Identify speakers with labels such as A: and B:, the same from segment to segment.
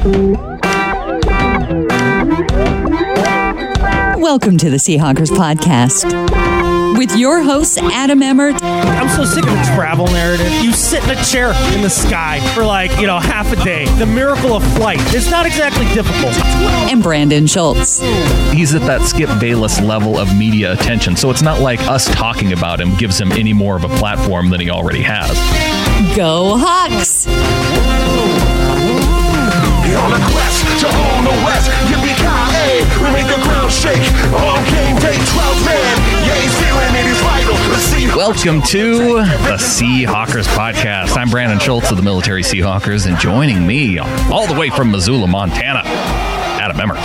A: Welcome to the Seahawkers podcast with your hosts, Adam Emmert.
B: I'm so sick of the travel narrative. You sit in a chair in the sky for half a day. The miracle of flight. It's not exactly difficult.
A: And Brandon Schultz.
C: He's at that Skip Bayless level of media attention, so it's not like us talking about him gives him any more of a platform than he already has.
A: Go Hawks!
D: On a quest to own the West, yippee-ki-yay, we make the ground shake. On game day, 12 man, yeah, he's feeling it, he's vital.
C: Welcome to the Seahawkers podcast. I'm Brandon Schultz of the Military Seahawkers, and joining me all the way from Missoula, Montana, Adam Emmert.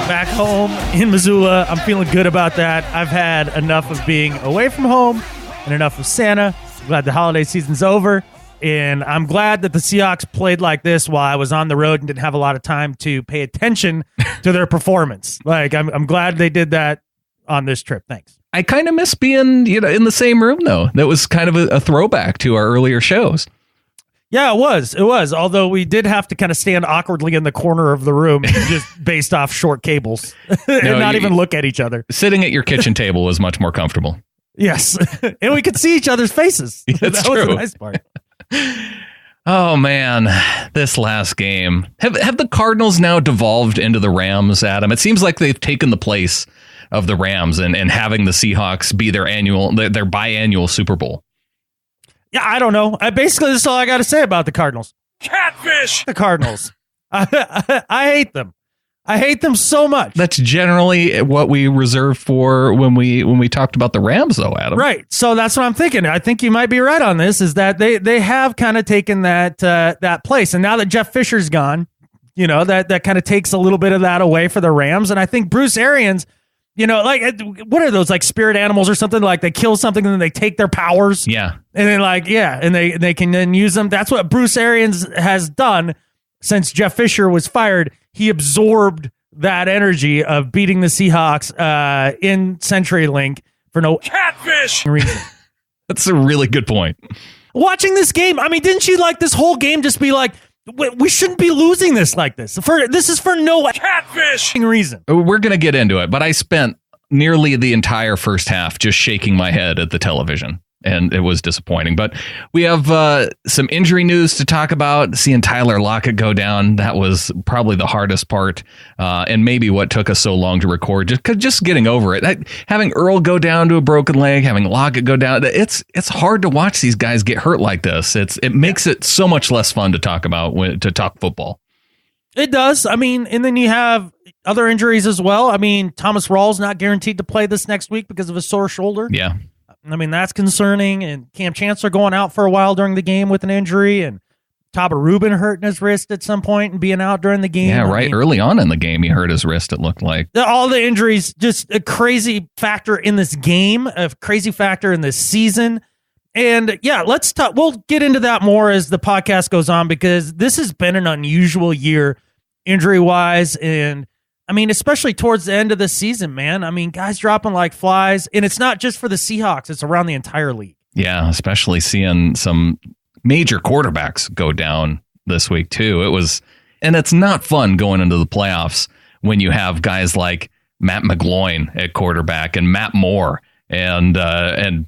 B: Back home in Missoula, I'm feeling good about that. I've had enough of being away from home and enough of Santa. I'm glad the holiday season's over. And I'm glad that the Seahawks played like this while I was on the road and didn't have a lot of time to pay attention to their performance. I'm glad they did that on this trip. Thanks.
C: I kind of miss being, in the same room, though. That was kind of a throwback to our earlier shows.
B: Yeah, it was. It was. Although we did have to kind of stand awkwardly in the corner of the room just based off short cables and not even look at each other. Sitting
C: at your kitchen table was much more comfortable.
B: Yes. And we could see each other's faces.
C: That's
B: that
C: true.
B: was the nice part.
C: Oh, man, this last game. Have the Cardinals now devolved into the Rams, Adam? It seems like they've taken the place of the Rams and having the Seahawks be their biannual Super Bowl.
B: Yeah, I don't know. Basically, that's all I got to say about the Cardinals.
D: Catfish!
B: The Cardinals. I hate them. I hate them so much.
C: That's generally what we reserve for when we talked about the Rams, though, Adam.
B: Right. So that's what I'm thinking. I think you might be right on this, is that they have kind of taken that place. And now that Jeff Fisher's gone, that kind of takes a little bit of that away for the Rams. And I think Bruce Arians, what are those, like spirit animals or something? Like they kill something and then they take their powers.
C: Yeah.
B: And then and they can then use them. That's what Bruce Arians has done since Jeff Fisher was fired. He absorbed that energy of beating the Seahawks in CenturyLink for no
D: catfish
B: reason.
C: That's a really good point.
B: Watching this game, I mean, didn't you like this whole game just be like, we shouldn't be losing this like this? This is for no
D: catfish
B: reason.
C: We're going to get into it, but I spent nearly the entire first half just shaking my head at the television. And it was disappointing. But we have some injury news to talk about. Seeing Tyler Lockett go down, that was probably the hardest part, and maybe what took us so long to record. Just getting over it. Having Earl go down to a broken leg, having Lockett go down, it's hard to watch these guys get hurt like this. It makes it so much less fun to talk about to talk football.
B: It does. I mean, and then you have other injuries as well. I mean, Thomas Rawls not guaranteed to play this next week because of a sore shoulder.
C: Yeah.
B: I mean, that's concerning. And Cam Chancellor going out for a while during the game with an injury, and Taba Rubin hurting his wrist at some point and being out during the game.
C: Yeah, right. Early on in the game, he hurt his wrist, it looked like.
B: All the injuries, just a crazy factor in this game, a crazy factor in this season. And yeah, let's talk. We'll get into that more as the podcast goes on, because this has been an unusual year injury-wise. And I mean, especially towards the end of the season, man. I mean, guys dropping like flies, and it's not just for the Seahawks; it's around the entire league.
C: Yeah, especially seeing some major quarterbacks go down this week too. And it's not fun going into the playoffs when you have guys like Matt McGloin at quarterback and Matt Moore and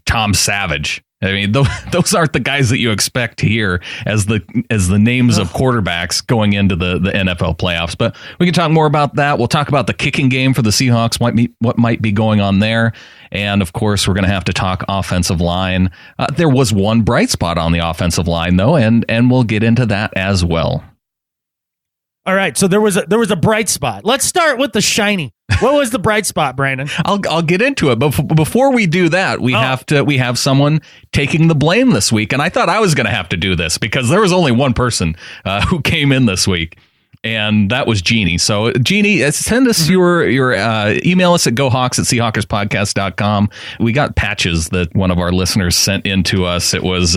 C: Tom Savage. I mean, those aren't the guys that you expect to hear as the names of quarterbacks going into the NFL playoffs. But we can talk more about that. We'll talk about the kicking game for the Seahawks, what might be going on there. And, of course, we're going to have to talk offensive line. There was one bright spot on the offensive line, though, and we'll get into that as well.
B: All right, so there was a bright spot. Let's start with the shiny. What was the bright spot, Brandon?
C: I'll get into it, but before we do that, we have someone taking the blame this week, and I thought I was going to have to do this because there was only one person who came in this week, and that was Jeannie. So, Jeannie, send us your email us at gohawks@seahawkerspodcast.com. We got patches that one of our listeners sent in to us. It was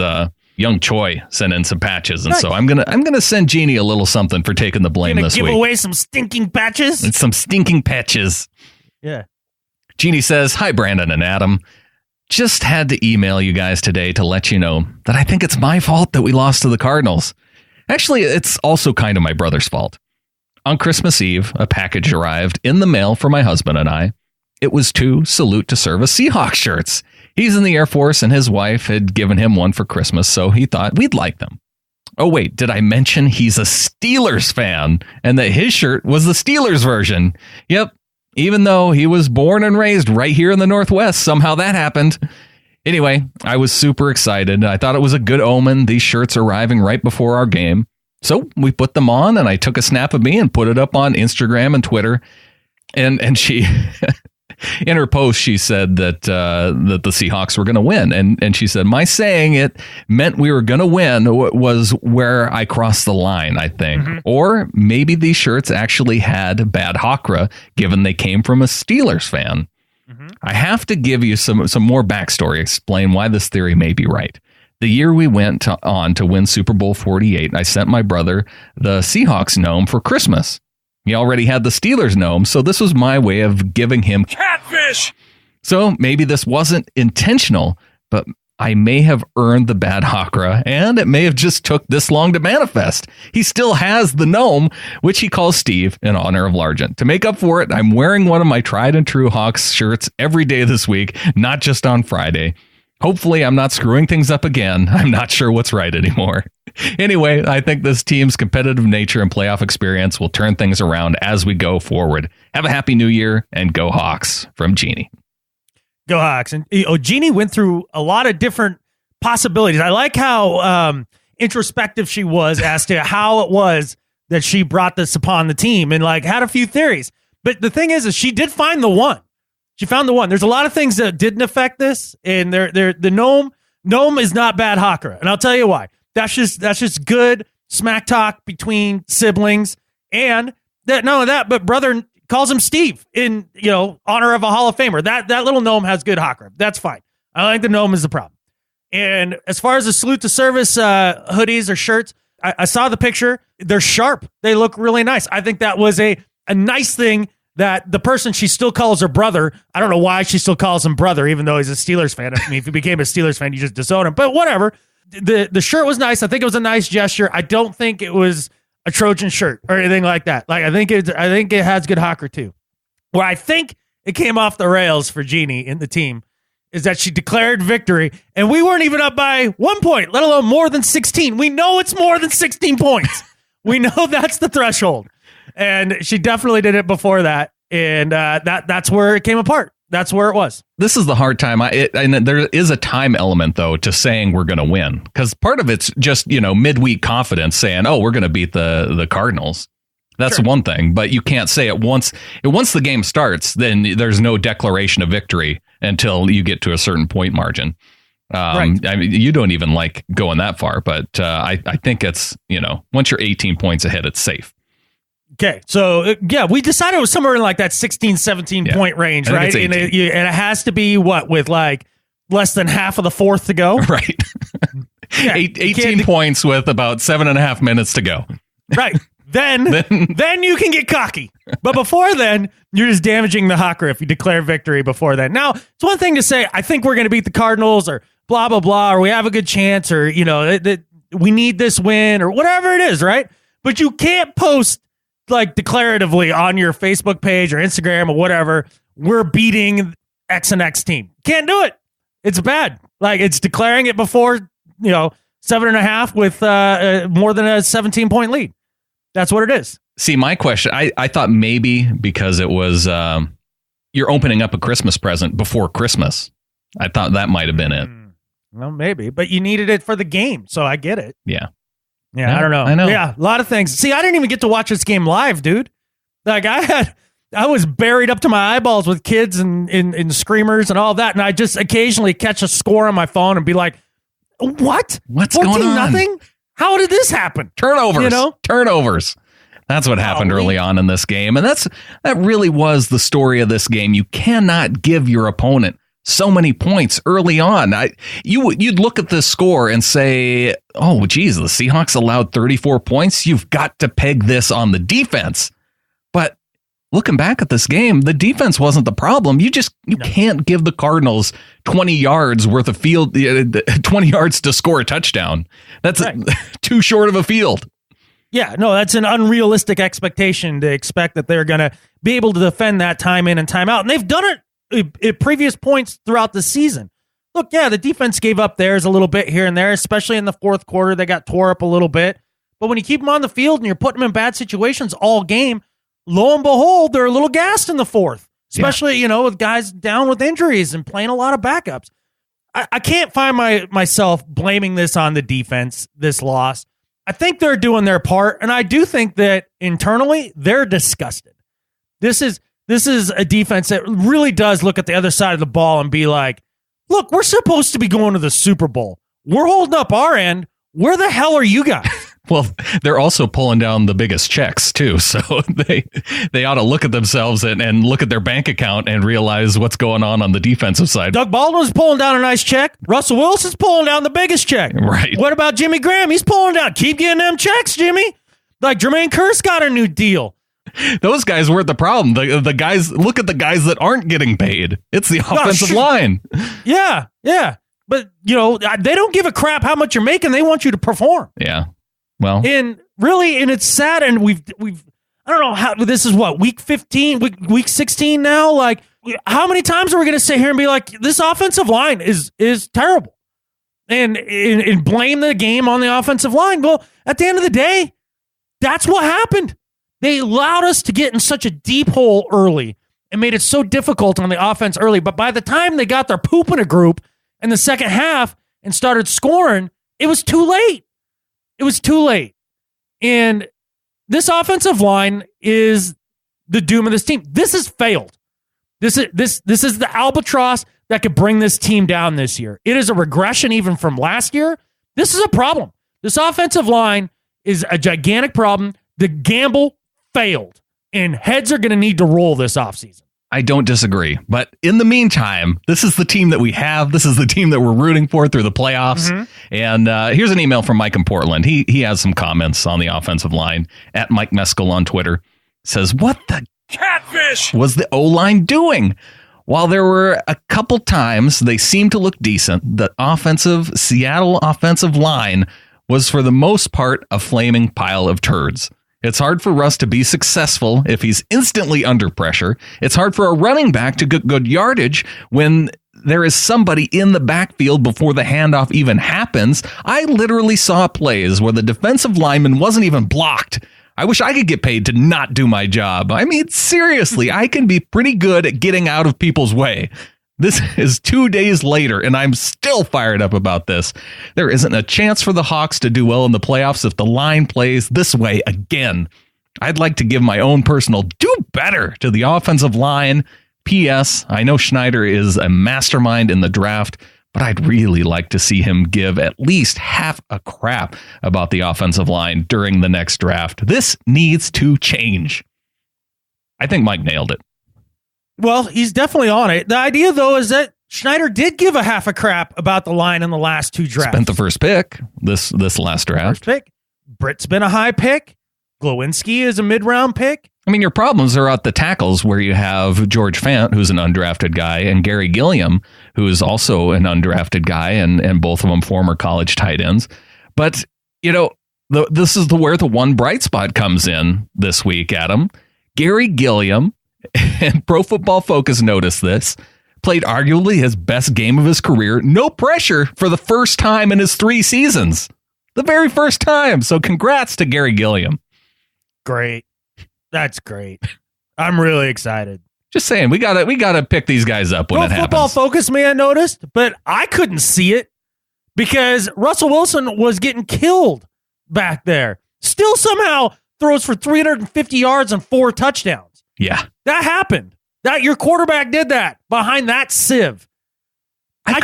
C: Young Choi sent in some patches, and so I'm gonna send Jeannie a little something for taking the blame this week.
B: Give away some stinking patches.
C: It's some stinking patches.
B: Yeah.
C: Jeannie says, "Hi, Brandon and Adam. Just had to email you guys today to let you know that I think it's my fault that we lost to the Cardinals. Actually, it's also kind of my brother's fault. On Christmas Eve, a package arrived in the mail for my husband and I. It was 2 Salute to Service Seahawks shirts. He's in the Air Force and his wife had given him one for Christmas, so he thought we'd like them. Oh, wait, did I mention he's a Steelers fan and that his shirt was the Steelers version? Yep, even though he was born and raised right here in the Northwest, somehow that happened. Anyway, I was super excited. I thought it was a good omen, these shirts arriving right before our game. So we put them on and I took a snap of me and put it up on Instagram and Twitter. And she... In her post, she said that the Seahawks were going to win. And she said, my saying it meant we were going to win was where I crossed the line, I think. Mm-hmm. Or maybe these shirts actually had bad Hakra, given they came from a Steelers fan. Mm-hmm. I have to give you some more backstory, explain why this theory may be right. The year we went on to win Super Bowl 48, I sent my brother the Seahawks gnome for Christmas. He already had the Steelers gnome, so this was my way of giving him catfish. So maybe this wasn't intentional, but I may have earned the bad Hakra, and it may have just took this long to manifest. He still has the gnome, which he calls Steve in honor of Largent. To make up for it, I'm wearing one of my tried and true Hawks shirts every day this week, not just on Friday. Hopefully, I'm not screwing things up again. I'm not sure what's right anymore. Anyway, I think this team's competitive nature and playoff experience will turn things around as we go forward. Have a happy new year and go Hawks from Jeannie.
B: Go Hawks. And Jeannie went through a lot of different possibilities. I like how introspective she was as to how it was that she brought this upon the team and like had a few theories. But the thing is she did find the one. She found the one. There's a lot of things that didn't affect this, and the gnome is not bad Hakra, and I'll tell you why. That's just good smack talk between siblings, and that not only that, but brother calls him Steve in honor of a Hall of Famer. That little gnome has good Hakra. That's fine. I don't think the gnome is the problem. And as far as the Salute to Service hoodies or shirts, I saw the picture. They're sharp. They look really nice. I think that was a nice thing. That the person she still calls her brother, I don't know why she still calls him brother, even though he's a Steelers fan. I mean, if he became a Steelers fan, you just disown him. But whatever. The shirt was nice. I think it was a nice gesture. I don't think it was a Trojan shirt or anything like that. Like I think it has good Hakra too. Where I think it came off the rails for Jeannie in the team is that she declared victory, and we weren't even up by 1 point, let alone more than 16. We know it's more than 16 points. We know that's the threshold. And she definitely did it before that, and that's where it came apart. That's where it was. This is the hard time. And there is a time element, though, to saying we're going to win. Because part of it's just, midweek confidence saying, oh, we're going to beat the Cardinals. That's sure. One thing. But you can't say it once the game starts, then there's no declaration of victory until you get to a certain point margin. Right. I mean, you don't even like going that far. But I think it's, once you're 18 points ahead, it's safe. Okay, so we decided it was somewhere in like that 16, 17 point range, right? And it has to be with like less than half of the fourth to go, right? 18 points with about 7.5 minutes to go, right? Then you can get cocky, but before then, you're just damaging the Hakra if you declare victory before then. Now, it's one thing to say, I think we're going to beat the Cardinals, or blah blah blah, or we have a good chance, or we need this win, or whatever it is, right? But you can't post like declaratively on your Facebook page or Instagram or whatever, we're beating X and X team. Can't do it. It's bad. Like it's declaring it before, 7.5 with more than a 17 point lead. That's what it is. See, my question, I thought maybe because it was, you're opening up a Christmas present before Christmas. I thought that might've been it. Well, maybe, but you needed it for the game. So I get it. Yeah. Yeah, I don't know. I know. Yeah, a lot of things. See, I didn't even get to watch this game live, dude. Like I was buried up to my eyeballs with kids and screamers and all that, and I just occasionally catch a score on my phone and be like, "What? What's going on? 14-0? How did this happen? Turnovers. Turnovers. That's what happened early on in this game, and that really was the story of this game. You cannot give your opponent so many points early on. You'd look at the score and say, oh, geez, the Seahawks allowed 34 points. You've got to peg this on the defense. But looking back at this game, the defense wasn't the problem. You can't give the Cardinals 20 yards worth of field, 20 yards to score a touchdown. That's too short of a field. Yeah, no, that's an unrealistic expectation to expect that they're going to be able to defend that time in and time out. And they've done it at previous points throughout the season. Look, yeah, the defense gave up theirs a little bit here and there, especially in the fourth quarter. They got tore up a little bit. But when you keep them on the field and you're putting them in bad situations all game, lo and behold, they're a little gassed in the fourth, especially, with guys down with injuries and playing a lot of backups. I can't find myself blaming this on the defense, this loss. I think they're doing their part, and I do think that internally they're disgusted. This is a defense that really does look at the other side of the ball and be like, look, we're supposed to be going to the Super Bowl. We're holding up our end. Where the hell are you guys?
C: Well, they're also pulling down the biggest checks, too. So they ought to look at themselves and look at their bank account and realize what's going on the defensive side.
B: Doug Baldwin's pulling down a nice check. Russell Wilson's pulling down the biggest check.
C: Right.
B: What about Jimmy Graham? He's pulling down. Keep getting them checks, Jimmy. Like Jermaine Kearse got a new deal.
C: Those guys weren't the problem. The guys, look at the guys that aren't getting paid. It's the offensive line.
B: Yeah. But, they don't give a crap how much you're making. They want you to perform.
C: Yeah. Well,
B: and it's sad. And we've, I don't know how, this is what, week 15, week 16 now. Like, how many times are we going to sit here and be like, this offensive line is terrible and blame the game on the offensive line? Well, at the end of the day, that's what happened. They allowed us to get in such a deep hole early and made it so difficult on the offense early. But by the time they got their poop in a group in the second half and started scoring, it was too late. It was too late. And this offensive line is the doom of this team. This has failed. This is the albatross that could bring this team down this year. It is a regression even from last year. This is a problem. This offensive line is a gigantic problem. The gamble failed, and heads are going to need to roll this offseason.
C: I don't disagree. But in the meantime, this is the team that we have. This is the team that we're rooting for through the playoffs. Mm-hmm. And here's an email from Mike in Portland. He has some comments on the offensive line at Mike Mescal on Twitter. Says, what the catfish was the O-line doing? While there were a couple times they seemed to look decent, the Seattle offensive line was for the most part a flaming pile of turds. It's hard for Russ to be successful if he's instantly under pressure. It's hard for a running back to get good yardage when there is somebody in the backfield before the handoff even happens. I literally saw plays where the defensive lineman wasn't even blocked. I wish I could get paid to not do my job. I mean, seriously, I can be pretty good at getting out of people's way. This is 2 days later, and I'm still fired up about this. There isn't a chance for the Hawks to do well in the playoffs if the line plays this way again. I'd like to give my own personal do better to the offensive line. P.S. I know Schneider is a mastermind in the draft, but I'd really like to see him give at least half a crap about the offensive line during the next draft. This needs to change. I think Mike nailed it.
B: Well, he's definitely on it. The idea, though, is that Schneider did give a half a crap about the line in the last two drafts.
C: Spent the first pick this last draft.
B: First pick. Britt's been a high pick. Glowinski is a mid-round pick.
C: I mean, your problems are at the tackles where you have George Fant, who's an undrafted guy, and Gary Gilliam, who is also an undrafted guy, and both of them former college tight ends. But, this is where the one bright spot comes in this week, Adam. Gary Gilliam, and Pro Football Focus noticed this, played arguably his best game of his career, no pressure, for the first time in his 3 seasons. The very first time. So congrats to Gary Gilliam.
B: Great. That's great. I'm really excited.
C: Just saying, we gotta pick these guys up when it happens.
B: Pro Football Focus may have noticed, but I couldn't see it because Russell Wilson was getting killed back there. Still somehow throws for 350 yards and 4 touchdowns.
C: Yeah.
B: That happened. That your quarterback did that behind that sieve. I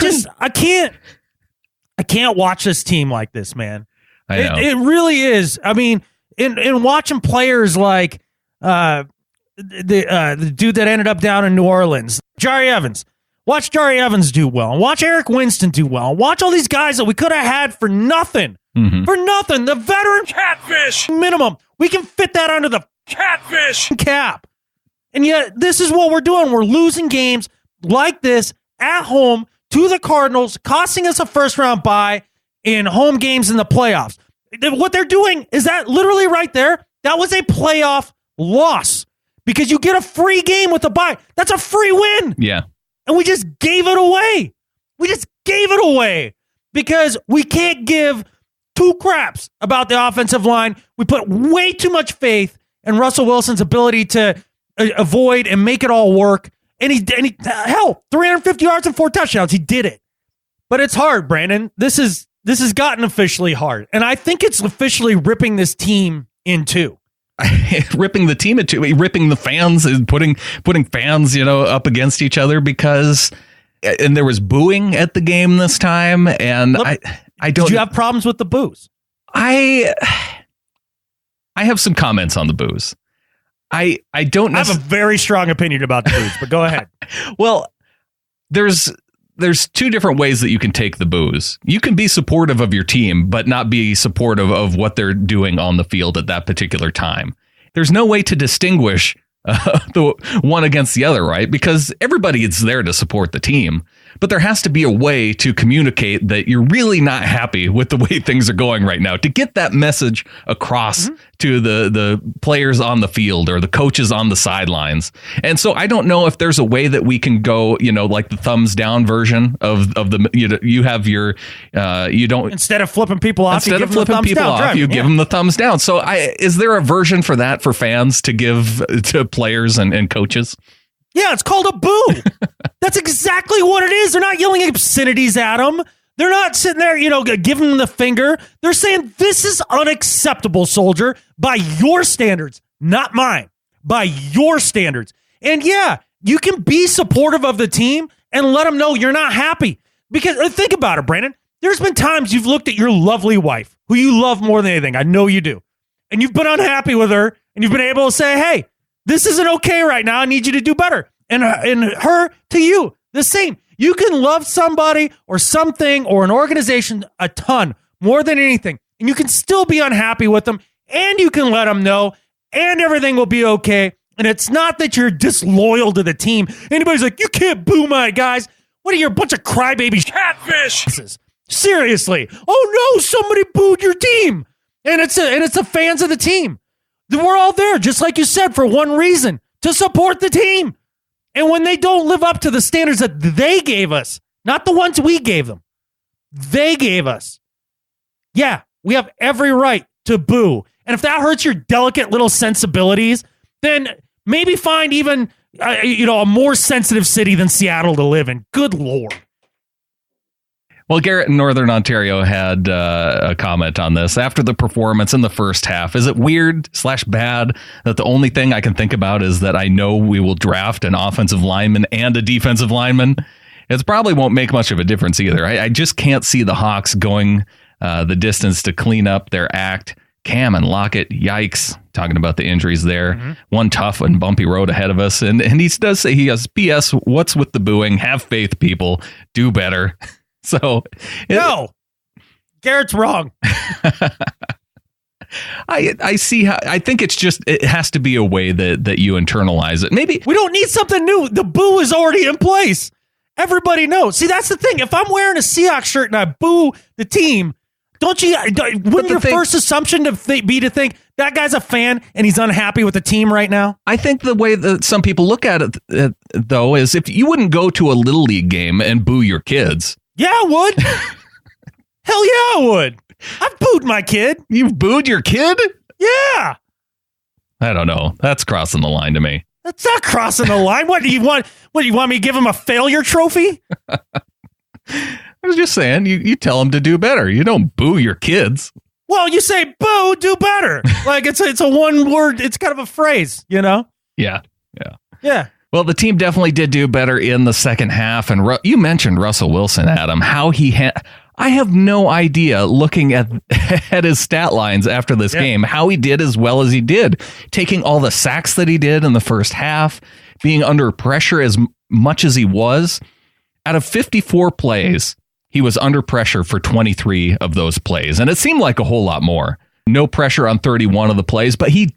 B: can't watch this team like this, man.
C: I know.
B: It really is. I mean, in watching players like the dude that ended up down in New Orleans, Jari Evans. Watch Jari Evans do well. And watch Eric Winston do well. And watch all these guys that we could have had for nothing. Mm-hmm. For nothing. The veteran catfish minimum. We can fit that under the catfish cap. And yet, this is what we're doing. We're losing games like this at home to the Cardinals, costing us a first-round bye in home games in the playoffs. What they're doing is that literally right there, that was a playoff loss because you get a free game with a bye. That's a free win.
C: Yeah.
B: And we just gave it away. We just gave it away because we can't give two craps about the offensive line. We put way too much faith in Russell Wilson's ability to avoid and make it all work. And he 350 yards and 4 touchdowns. He did it. But it's hard, Brandon. This has gotten officially hard. And I think it's officially ripping this team in two.
C: Ripping the team in two, ripping the fans and putting fans, up against each other and there was booing at the game this time. And I don't.
B: Did you have problems with the boos?
C: I have some comments on the boos. I don't.
B: I have a very strong opinion about the boos, but go ahead.
C: Well, there's two different ways that you can take the boos. You can be supportive of your team, but not be supportive of what they're doing on the field at that particular time. There's no way to distinguish the one against the other, right? Because everybody is there to support the team, but there has to be a way to communicate that you're really not happy with the way things are going right now, to get that message across to the players on the field or the coaches on the sidelines. And so I don't know if there's a way that we can go, like the thumbs down version of the, you have your, you don't,
B: instead of flipping people off,
C: instead of flipping people off, you give them the thumbs down. So is there a version for that for fans to give to players and coaches?
B: Yeah, it's called a boo. That's exactly what it is. They're not yelling obscenities at them. They're not sitting there, giving them the finger. They're saying, this is unacceptable, soldier, by your standards, not mine, by your standards. And yeah, you can be supportive of the team and let them know you're not happy. Because think about it, Brandon. There's been times you've looked at your lovely wife, who you love more than anything. I know you do. And you've been unhappy with her, and you've been able to say, hey, this isn't okay right now. I need you to do better. And her to you, the same. You can love somebody or something or an organization a ton more than anything. And you can still be unhappy with them. And you can let them know. And everything will be okay. And it's not that you're disloyal to the team. Anybody's like, you can't boo my guys. What are you, a bunch of crybaby catfish? Seriously. Oh no, somebody booed your team. And it's the fans of the team. We're all there, just like you said, for one reason, to support the team. And when they don't live up to the standards that they gave us, not the ones we gave them, they gave us, yeah, we have every right to boo. And if that hurts your delicate little sensibilities, then maybe find even, a more sensitive city than Seattle to live in. Good Lord.
C: Well, Garrett in Northern Ontario had a comment on this. After the performance in the first half, is it weird/bad that the only thing I can think about is that I know we will draft an offensive lineman and a defensive lineman? It probably won't make much of a difference either. I just can't see the Hawks going the distance to clean up their act. Cam and Lockett, yikes, talking about the injuries there. Mm-hmm. One tough and bumpy road ahead of us. And he does say, he has, P.S., what's with the booing? Have faith, people. Do better. So
B: no, Garrett's wrong.
C: I see how. I think it has to be a way that you internalize it. Maybe
B: we don't need something new. The boo is already in place. Everybody knows. See, that's the thing. If I'm wearing a Seahawks shirt and I boo the team, wouldn't your first assumption be to think that guy's a fan and he's unhappy with the team right now?
C: I think the way that some people look at it, though, is if you wouldn't go to a Little League game and boo your kids.
B: Yeah, I would. Hell yeah, I would. I've booed my kid.
C: You've booed your kid?
B: Yeah.
C: I don't know. That's crossing the line to me.
B: That's not crossing the line. What do you want? What do you want me to give him a failure trophy?
C: I was just saying, you tell him to do better. You don't boo your kids.
B: Well, you say boo, do better. Like it's a one word. It's kind of a phrase,
C: Yeah. Well, the team definitely did do better in the second half. And you mentioned Russell Wilson, Adam, how I have no idea looking at his stat lines after this game, how he did as well as he did, taking all the sacks that he did in the first half, being under pressure as much as he was. Out of 54 plays, he was under pressure for 23 of those plays. And it seemed like a whole lot more. no pressure on 31 of the plays, but he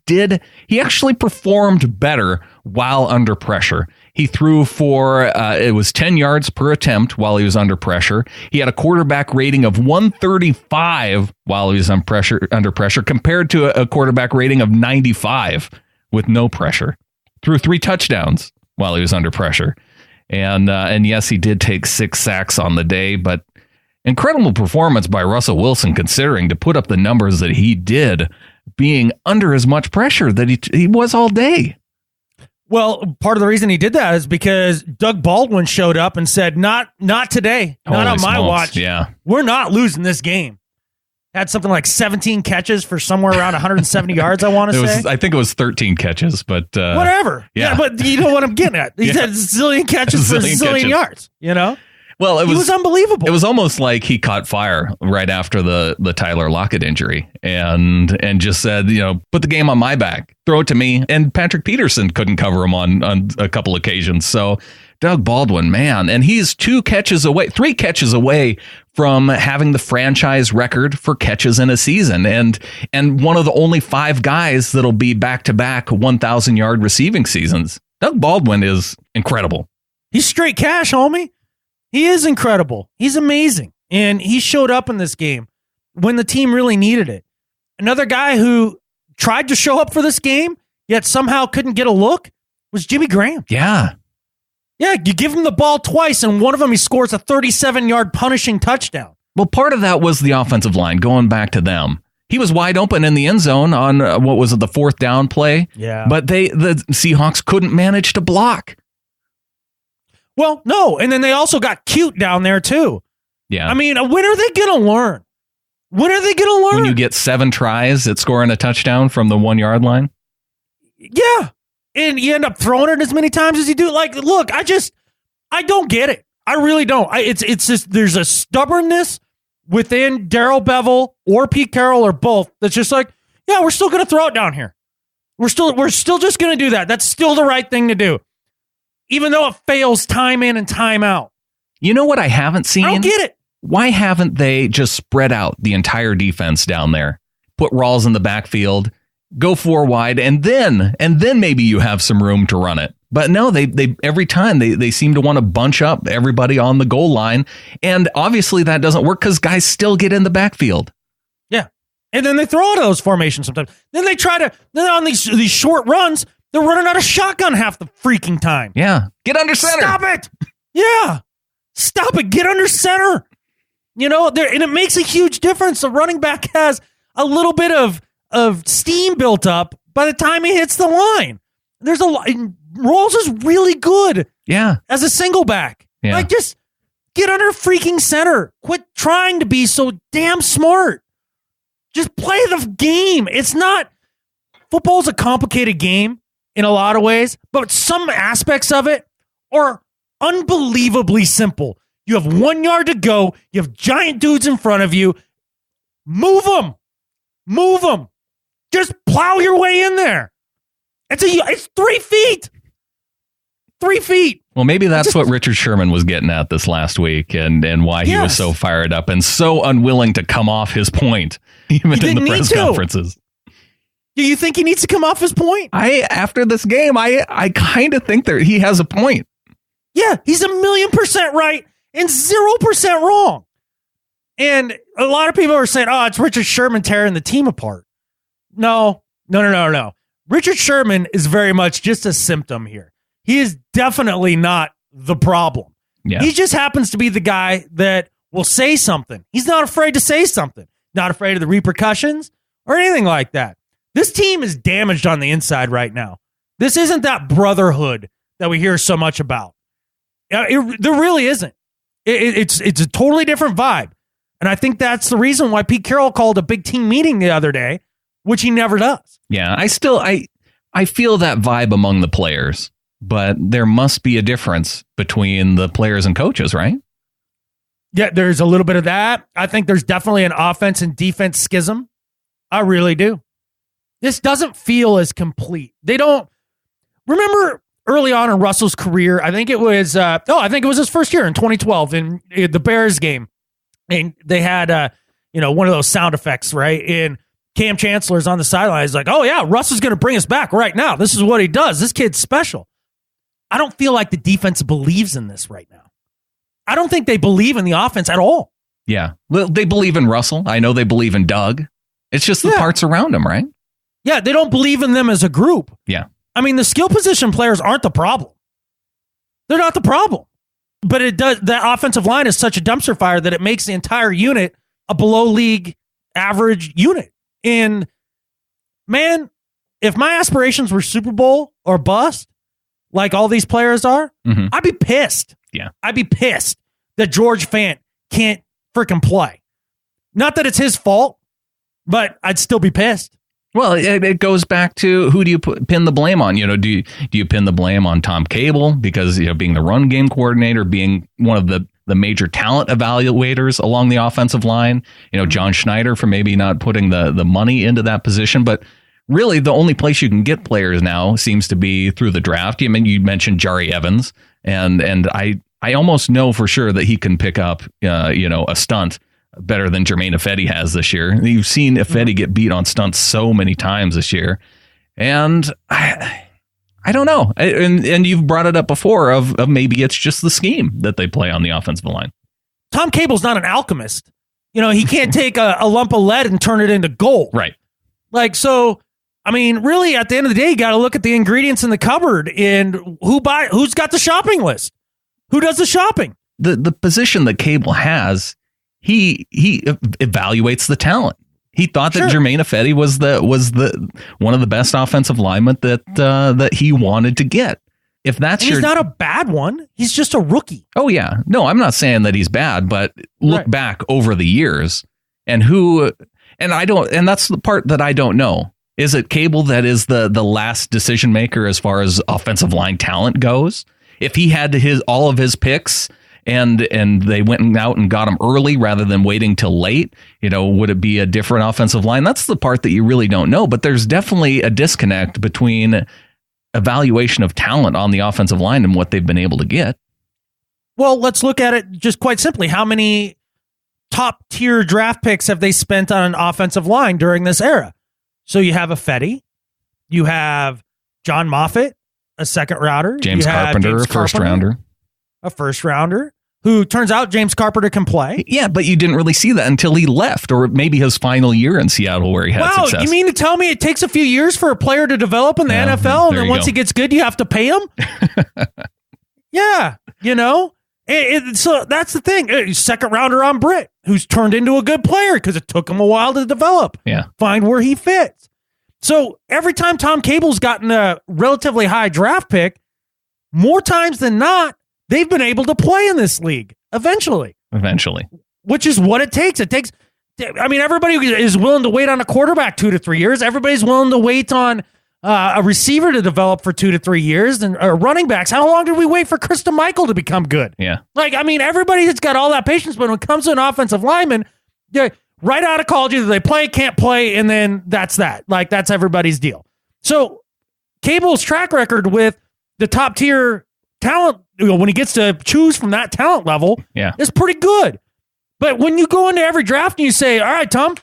C: actually performed better while under pressure. He threw for, it was 10 yards per attempt while he was under pressure. He had a quarterback rating of 135 while he was under pressure, compared to a quarterback rating of 95 with no pressure. Threw 3 touchdowns while he was under pressure. And yes, he did take 6 sacks on the day, but incredible performance by Russell Wilson, considering to put up the numbers that he did, being under as much pressure that he was all day.
B: Well, part of the reason he did that is because Doug Baldwin showed up and said, not today, not on my watch.
C: Yeah.
B: We're not losing this game. Had something like 17 catches for somewhere around 170 yards, I want to say.
C: I think it was 13 catches, but...
B: whatever. Yeah, but you know what I'm getting at. He had a zillion catches for a zillion yards, you know?
C: Well,
B: he was unbelievable.
C: It was almost like he caught fire right after the Tyler Lockett injury and just said, put the game on my back, throw it to me. And Patrick Peterson couldn't cover him on a couple occasions. So Doug Baldwin, man, and he's 3 catches away from having the franchise record for catches in a season, and one of the only 5 guys that'll be back-to-back 1,000-yard receiving seasons. Doug Baldwin is incredible.
B: He's straight cash, homie. He is incredible. He's amazing. And he showed up in this game when the team really needed it. Another guy who tried to show up for this game, yet somehow couldn't get a look, was Jimmy Graham.
C: Yeah.
B: Yeah, you give him the ball twice, and one of them he scores a 37-yard punishing touchdown.
C: Well, part of that was the offensive line, going back to them. He was wide open in the end zone on, the 4th down play?
B: Yeah.
C: But the Seahawks couldn't manage to block.
B: Well, no, and then they also got cute down there, too.
C: Yeah.
B: I mean, when are they going to learn? When are they going to learn?
C: When you get 7 tries at scoring a touchdown from the 1-yard line?
B: Yeah. And you end up throwing it as many times as you do. Like, look, I don't get it. I really don't. It's just, there's a stubbornness within Darrell Bevell or Pete Carroll or both that's just like, yeah, we're still going to throw it down here. We're still just going to do that. That's still the right thing to do. Even though it fails time in and time out.
C: You know what I haven't seen?
B: I don't get it.
C: Why haven't they just spread out the entire defense down there? Put Rawls in the backfield, go 4 wide, and then maybe you have some room to run it. But no, they every time they seem to want to bunch up everybody on the goal line. And obviously that doesn't work because guys still get in the backfield.
B: Yeah. And then they throw out of those formations sometimes. Then they then on these short runs, they're running out of shotgun half the freaking time.
C: Yeah. Get under center.
B: Stop it. Yeah. Stop it. Get under center. And it makes a huge difference. The running back has a little bit of steam built up by the time he hits the line. There's a lot. Rawls is really good.
C: Yeah.
B: As a single back.
C: Yeah.
B: Like, just get under freaking center. Quit trying to be so damn smart. Just play the game. Football's a complicated game in a lot of ways, but some aspects of it are unbelievably simple. You have 1 yard to go. You have giant dudes in front of you. Move them. Move them. Just plow your way in there. It's 3 feet. 3 feet.
C: Well, maybe that's what Richard Sherman was getting at this last week and why he was so fired up and so unwilling to come off his point, even in the press conferences.
B: Do you think he needs to come off his point?
C: After this game, I kind of think that he has a point.
B: Yeah, he's 1,000,000% right and 0% wrong. And a lot of people are saying, oh, it's Richard Sherman tearing the team apart. No. Richard Sherman is very much just a symptom here. He is definitely not the problem.
C: Yeah.
B: He just happens to be the guy that will say something. He's not afraid to say something. Not afraid of the repercussions or anything like that. This team is damaged on the inside right now. This isn't that brotherhood that we hear so much about. There really isn't. It's a totally different vibe. And I think that's the reason why Pete Carroll called a big team meeting the other day, which he never does.
C: Yeah, I feel that vibe among the players, but there must be a difference between the players and coaches, right?
B: Yeah, there's a little bit of that. I think there's definitely an offense and defense schism. I really do. This doesn't feel as complete. They don't remember early on in Russell's career. I think it was his first year in 2012 in the Bears game, and they had one of those sound effects, right? And Cam Chancellor's on the sideline. He's like, oh, yeah, Russ is going to bring us back right now. This is what he does. This kid's special. I don't feel like the defense believes in this right now. I don't think they believe in the offense at all.
C: Yeah. Well, they believe in Russell. I know they believe in Doug. It's just the parts around him, right?
B: Yeah, they don't believe in them as a group.
C: Yeah.
B: I mean, the skill position players aren't the problem. They're not the problem. But it does. The offensive line is such a dumpster fire that it makes the entire unit a below league average unit. And man, if my aspirations were Super Bowl or bust, like all these players are, I'd be pissed.
C: Yeah.
B: I'd be pissed that George Fant can't freaking play. Not that it's his fault, but I'd still be pissed.
C: Well, it goes back to who do you pin the blame on? Do you pin the blame on Tom Cable because being the run game coordinator, being one of the major talent evaluators along the offensive line? John Schneider for maybe not putting the money into that position, but really the only place you can get players now seems to be through the draft. I mean, you mentioned Jari Evans, and I almost know for sure that he can pick up a stunt better than Jermaine Ifedi has this year. You've seen Ifedi get beat on stunts so many times this year. And I don't know. And you've brought it up before of maybe it's just the scheme that they play on the offensive line.
B: Tom Cable's not an alchemist. He can't take a lump of lead and turn it into gold.
C: Right.
B: So, I mean, really, at the end of the day, you got to look at the ingredients in the cupboard and who's got the shopping list? Who does the shopping?
C: The position that Cable has, he evaluates the talent. He thought that Jermaine Ifedi was the one of the best offensive linemen that he wanted to get. If that's
B: he's not a bad one. He's just a rookie.
C: Oh yeah, no, I'm not saying that he's bad, but look back over the years and that's the part that I don't know. Is it Cable that is the last decision maker as far as offensive line talent goes? If he had all of his picks and they went out and got him early rather than waiting till late, would it be a different offensive line? That's the part that you really don't know. But there's definitely a disconnect between evaluation of talent on the offensive line and what they've been able to get.
B: Well, let's look at it just quite simply. How many top tier draft picks have they spent on an offensive line during this era? So you have Ifedi, you have John Moffitt, a second rounder,
C: James Carpenter, a
B: first rounder, who turns out James Carpenter can play.
C: Yeah, but you didn't really see that until he left, or maybe his final year in Seattle where he had success.
B: Wow, you mean to tell me it takes a few years for a player to develop in the NFL, and then once he gets good, you have to pay him? Yeah, so that's the thing. Second rounder on Britt, who's turned into a good player because it took him a while to develop.
C: Yeah.
B: Find where he fits. So every time Tom Cable's gotten a relatively high draft pick, more times than not, they've been able to play in this league eventually. Which is what it takes. Everybody is willing to wait on a quarterback 2 to 3 years. Everybody's willing to wait on a receiver to develop for 2 to 3 years, and running backs. How long did we wait for Krista Michael to become good?
C: Yeah.
B: Everybody has got all that patience, but when it comes to an offensive lineman, right out of college, either they play, can't play, and then that's that. That's everybody's deal. So Cable's track record with the top tier talent, when he gets to choose from that talent level, is pretty good. But when you go into every draft and you say, all right, Tom,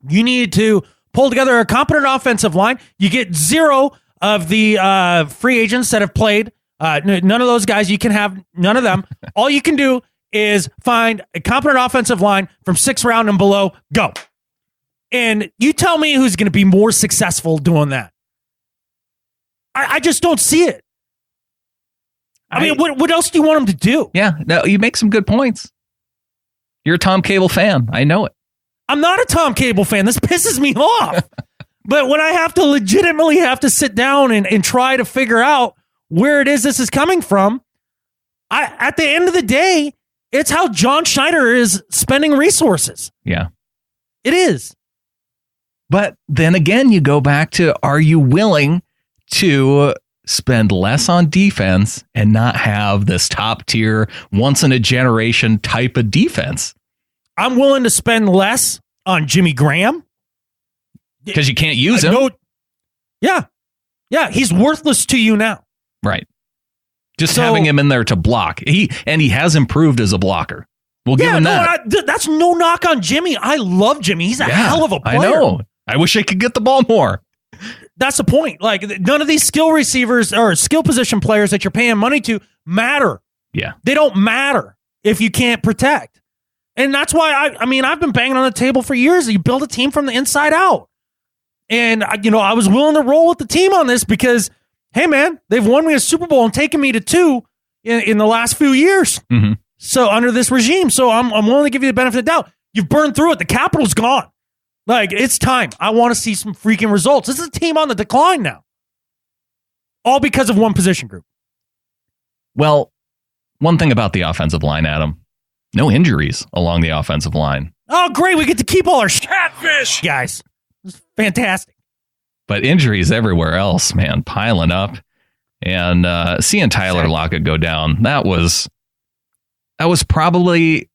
B: you need to pull together a competent offensive line, you get 0 of the free agents that have played. None of those guys, you can have none of them. All you can do is find a competent offensive line from 6th round and below. Go. And you tell me who's going to be more successful doing that. I just don't see it. What else do you want him to do?
C: Yeah, no, you make some good points. You're a Tom Cable fan. I know it.
B: I'm not a Tom Cable fan. This pisses me off. But when I have to legitimately sit down and try to figure out where it is this is coming from, at the end of the day, it's how John Schneider is spending resources.
C: Yeah.
B: It is.
C: But then again, you go back to, are you willing to spend less on defense and not have this top tier, once in a generation type of defense?
B: I'm willing to spend less on Jimmy Graham.
C: Because you can't use him.
B: Yeah. He's worthless to you now.
C: Right. Just having him in there to block. He has improved as a blocker. We'll give him that.
B: That's no knock on Jimmy. I love Jimmy. He's a hell of a player.
C: I wish I could get the ball more.
B: That's the point. Like, none of these skill receivers or skill position players that you're paying money to matter.
C: Yeah.
B: They don't matter if you can't protect. And that's why I've been banging on the table for years. You build a team from the inside out. And, I was willing to roll with the team on this because, hey, man, they've won me a Super Bowl and taken me to 2 in the last few years.
C: Mm-hmm.
B: So under this regime. So I'm willing to give you the benefit of the doubt. You've burned through it. The capital's gone. Like, it's time. I want to see some freaking results. This is a team on the decline now. All because of one position group.
C: Well, one thing about the offensive line, Adam, no injuries along the offensive line.
B: Oh, great. We get to keep all our catfish, guys. It's fantastic.
C: But injuries everywhere else, man, piling up. And seeing Tyler Lockett go down, that was probably,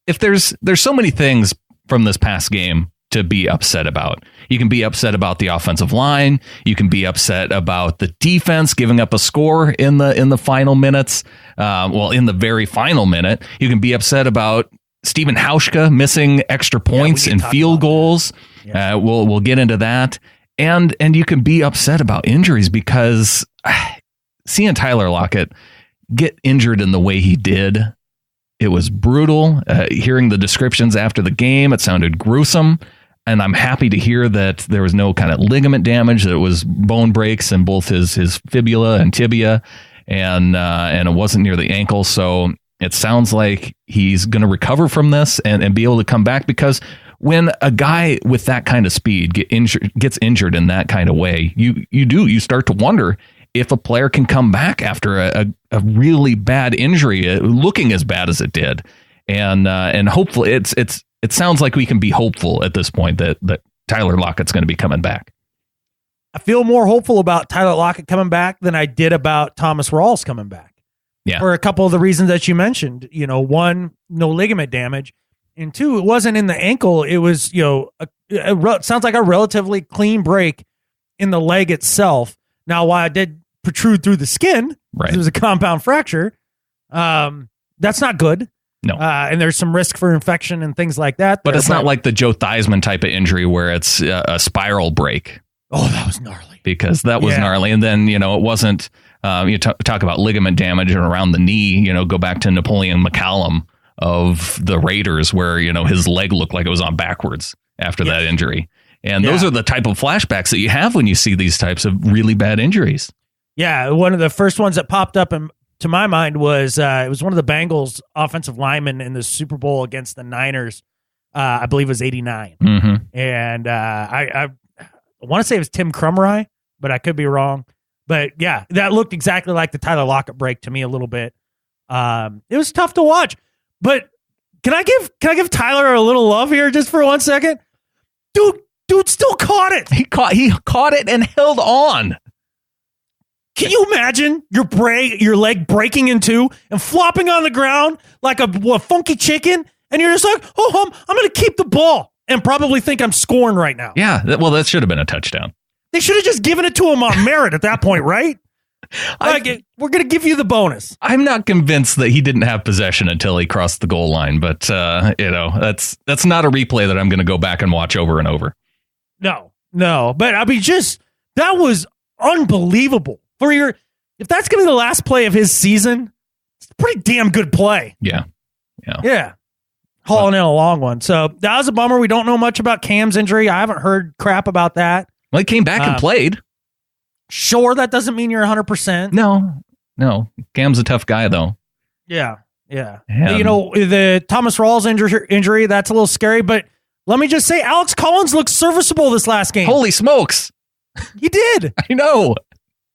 C: if there's so many things from this past game to be upset about. You can be upset about the offensive line. You can be upset about the defense giving up a score in the final minutes. In the very final minute, you can be upset about Stephen Hauschka missing extra points and field goals. Yeah. We'll get into that. And you can be upset about injuries because seeing Tyler Lockett get injured in the way he did, it was brutal. Hearing the descriptions after the game, it sounded gruesome. And I'm happy to hear that there was no kind of ligament damage, that it was bone breaks in both his fibula and tibia, and it wasn't near the ankle. So it sounds like he's going to recover from this and be able to come back, because when a guy with that kind of speed gets injured in that kind of way, you start to wonder if a player can come back after a really bad injury, looking as bad as it did. And hopefully it sounds like we can be hopeful at this point that Tyler Lockett's going to be coming back.
B: I feel more hopeful about Tyler Lockett coming back than I did about Thomas Rawls coming back.
C: Yeah.
B: For a couple of the reasons that you mentioned. One, no ligament damage, and two, it wasn't in the ankle. It was, it sounds like a relatively clean break in the leg itself. Now, while it did protrude through the skin,
C: right,
B: it was a compound fracture. That's not good.
C: No.
B: And there's some risk for infection and things like that.
C: But it's not like the Joe Theismann type of injury where it's a spiral break.
B: Oh, that was gnarly.
C: Because that was gnarly. And then, it wasn't, you talk about ligament damage around the knee, go back to Napoleon McCallum of the Raiders where, his leg looked like it was on backwards after that injury. And those are the type of flashbacks that you have when you see these types of really bad injuries. Yeah.
B: One of the first ones that popped up to my mind was it was one of the Bengals offensive linemen in the Super Bowl against the Niners. I believe it was 89.
C: Mm-hmm.
B: And I want to say it was Tim Krumrie, but I could be wrong. But yeah, that looked exactly like the Tyler Lockett break to me a little bit. It was tough to watch. But can I give Tyler a little love here just for 1 second? Dude still caught it.
C: He caught it and held on.
B: Can you imagine your leg breaking in two and flopping on the ground like a funky chicken? And you're just like, I'm going to keep the ball and probably think I'm scoring right now.
C: Yeah, that should have been a touchdown.
B: They should have just given it to him on merit at that point, right? We're going to give you the bonus.
C: I'm not convinced that he didn't have possession until he crossed the goal line, but that's not a replay that I'm going to go back and watch over and over.
B: No, but I mean, that was unbelievable. If that's going to be the last play of his season, it's a pretty damn good play.
C: Yeah.
B: Hauling in a long one. So that was a bummer. We don't know much about Cam's injury. I haven't heard crap about that.
C: Well, he came back and played.
B: Sure, that doesn't mean you're 100%.
C: No. Cam's a tough guy, though.
B: Yeah. The Thomas Rawls injury, that's a little scary, but let me just say, Alex Collins looked serviceable this last game.
C: Holy smokes.
B: He did.
C: I know.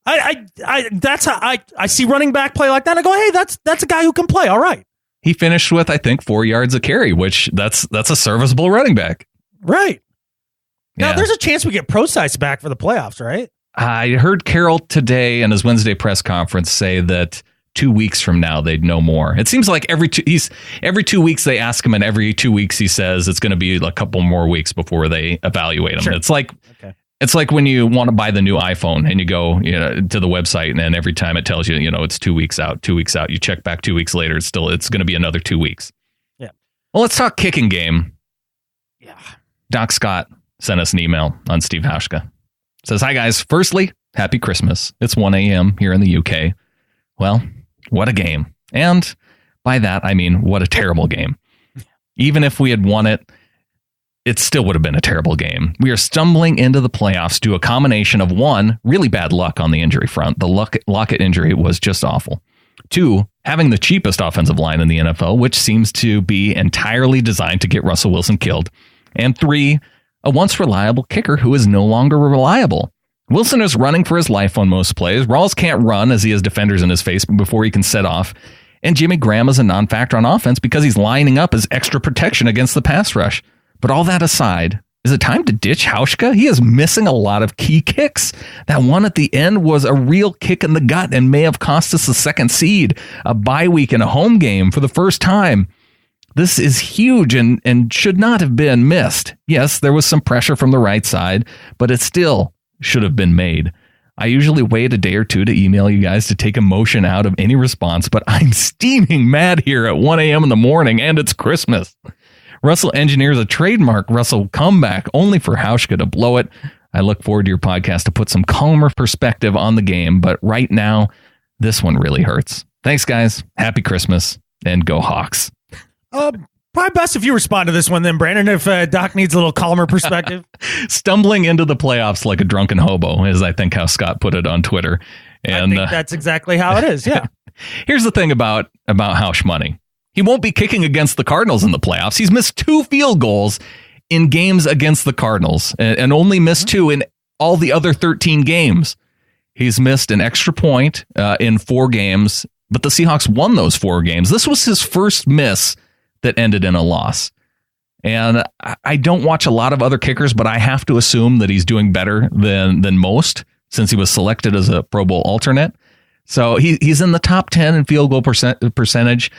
B: That's how I see running back play like that. I go, hey, that's a guy who can play. All right.
C: He finished with, I think, 4 yards a carry, which that's a serviceable running back.
B: Right. Now, there's a chance we get Procise back for the playoffs, right?
C: I heard Carroll today in his Wednesday press conference say that 2 weeks from now they'd know more. It seems like every 2 weeks they ask him, and every 2 weeks he says it's going to be a couple more weeks before they evaluate him. Sure. It's like when you want to buy the new iPhone and you go to the website, and then every time it tells you, it's 2 weeks out. You check back 2 weeks later, it's going to be another 2 weeks.
B: Yeah.
C: Well, let's talk kicking game.
B: Yeah.
C: Doc Scott sent us an email on Steve Hauschka. Says, hi guys. Firstly, happy Christmas. It's 1 a.m. here in the UK. Well, what a game. And by that, I mean, what a terrible game. Even if we had won it, it still would have been a terrible game. We are stumbling into the playoffs due to a combination of 1, really bad luck on the injury front. The Lockett injury was just awful. 2, having the cheapest offensive line in the NFL, which seems to be entirely designed to get Russell Wilson killed. And 3, a once reliable kicker who is no longer reliable. Wilson is running for his life on most plays. Rawls can't run as he has defenders in his face before he can set off. And Jimmy Graham is a non-factor on offense because he's lining up as extra protection against the pass rush. But all that aside, is it time to ditch Hauschka? He is missing a lot of key kicks. That one at the end was a real kick in the gut and may have cost us the 2nd seed, a bye week and a home game for the first time. This is huge and should not have been missed. Yes, there was some pressure from the right side, but it still should have been made. I usually wait a day or two to email you guys to take emotion out of any response, but I'm steaming mad here at 1 a.m. in the morning, and it's Christmas. Russell engineers a trademark Russell comeback only for Hauschka to blow it. I look forward to your podcast to put some calmer perspective on the game, but right now, this one really hurts. Thanks, guys. Happy Christmas, and go Hawks.
B: Probably best if you respond to this one then, Brandon, if Doc needs a little calmer perspective.
C: Stumbling into the playoffs like a drunken hobo, is I think how Scott put it on Twitter. And
B: I think that's exactly how it is, yeah.
C: Here's the thing about Hausch money. He won't be kicking against the Cardinals in the playoffs. He's missed 2 field goals in games against the Cardinals and only missed 2 in all the other 13 games. He's missed an extra point in 4 games, but the Seahawks won those 4 games. This was his first miss that ended in a loss. And I don't watch a lot of other kickers, but I have to assume that he's doing better than most since he was selected as a Pro Bowl alternate. So he's in the top 10 in field goal percentage.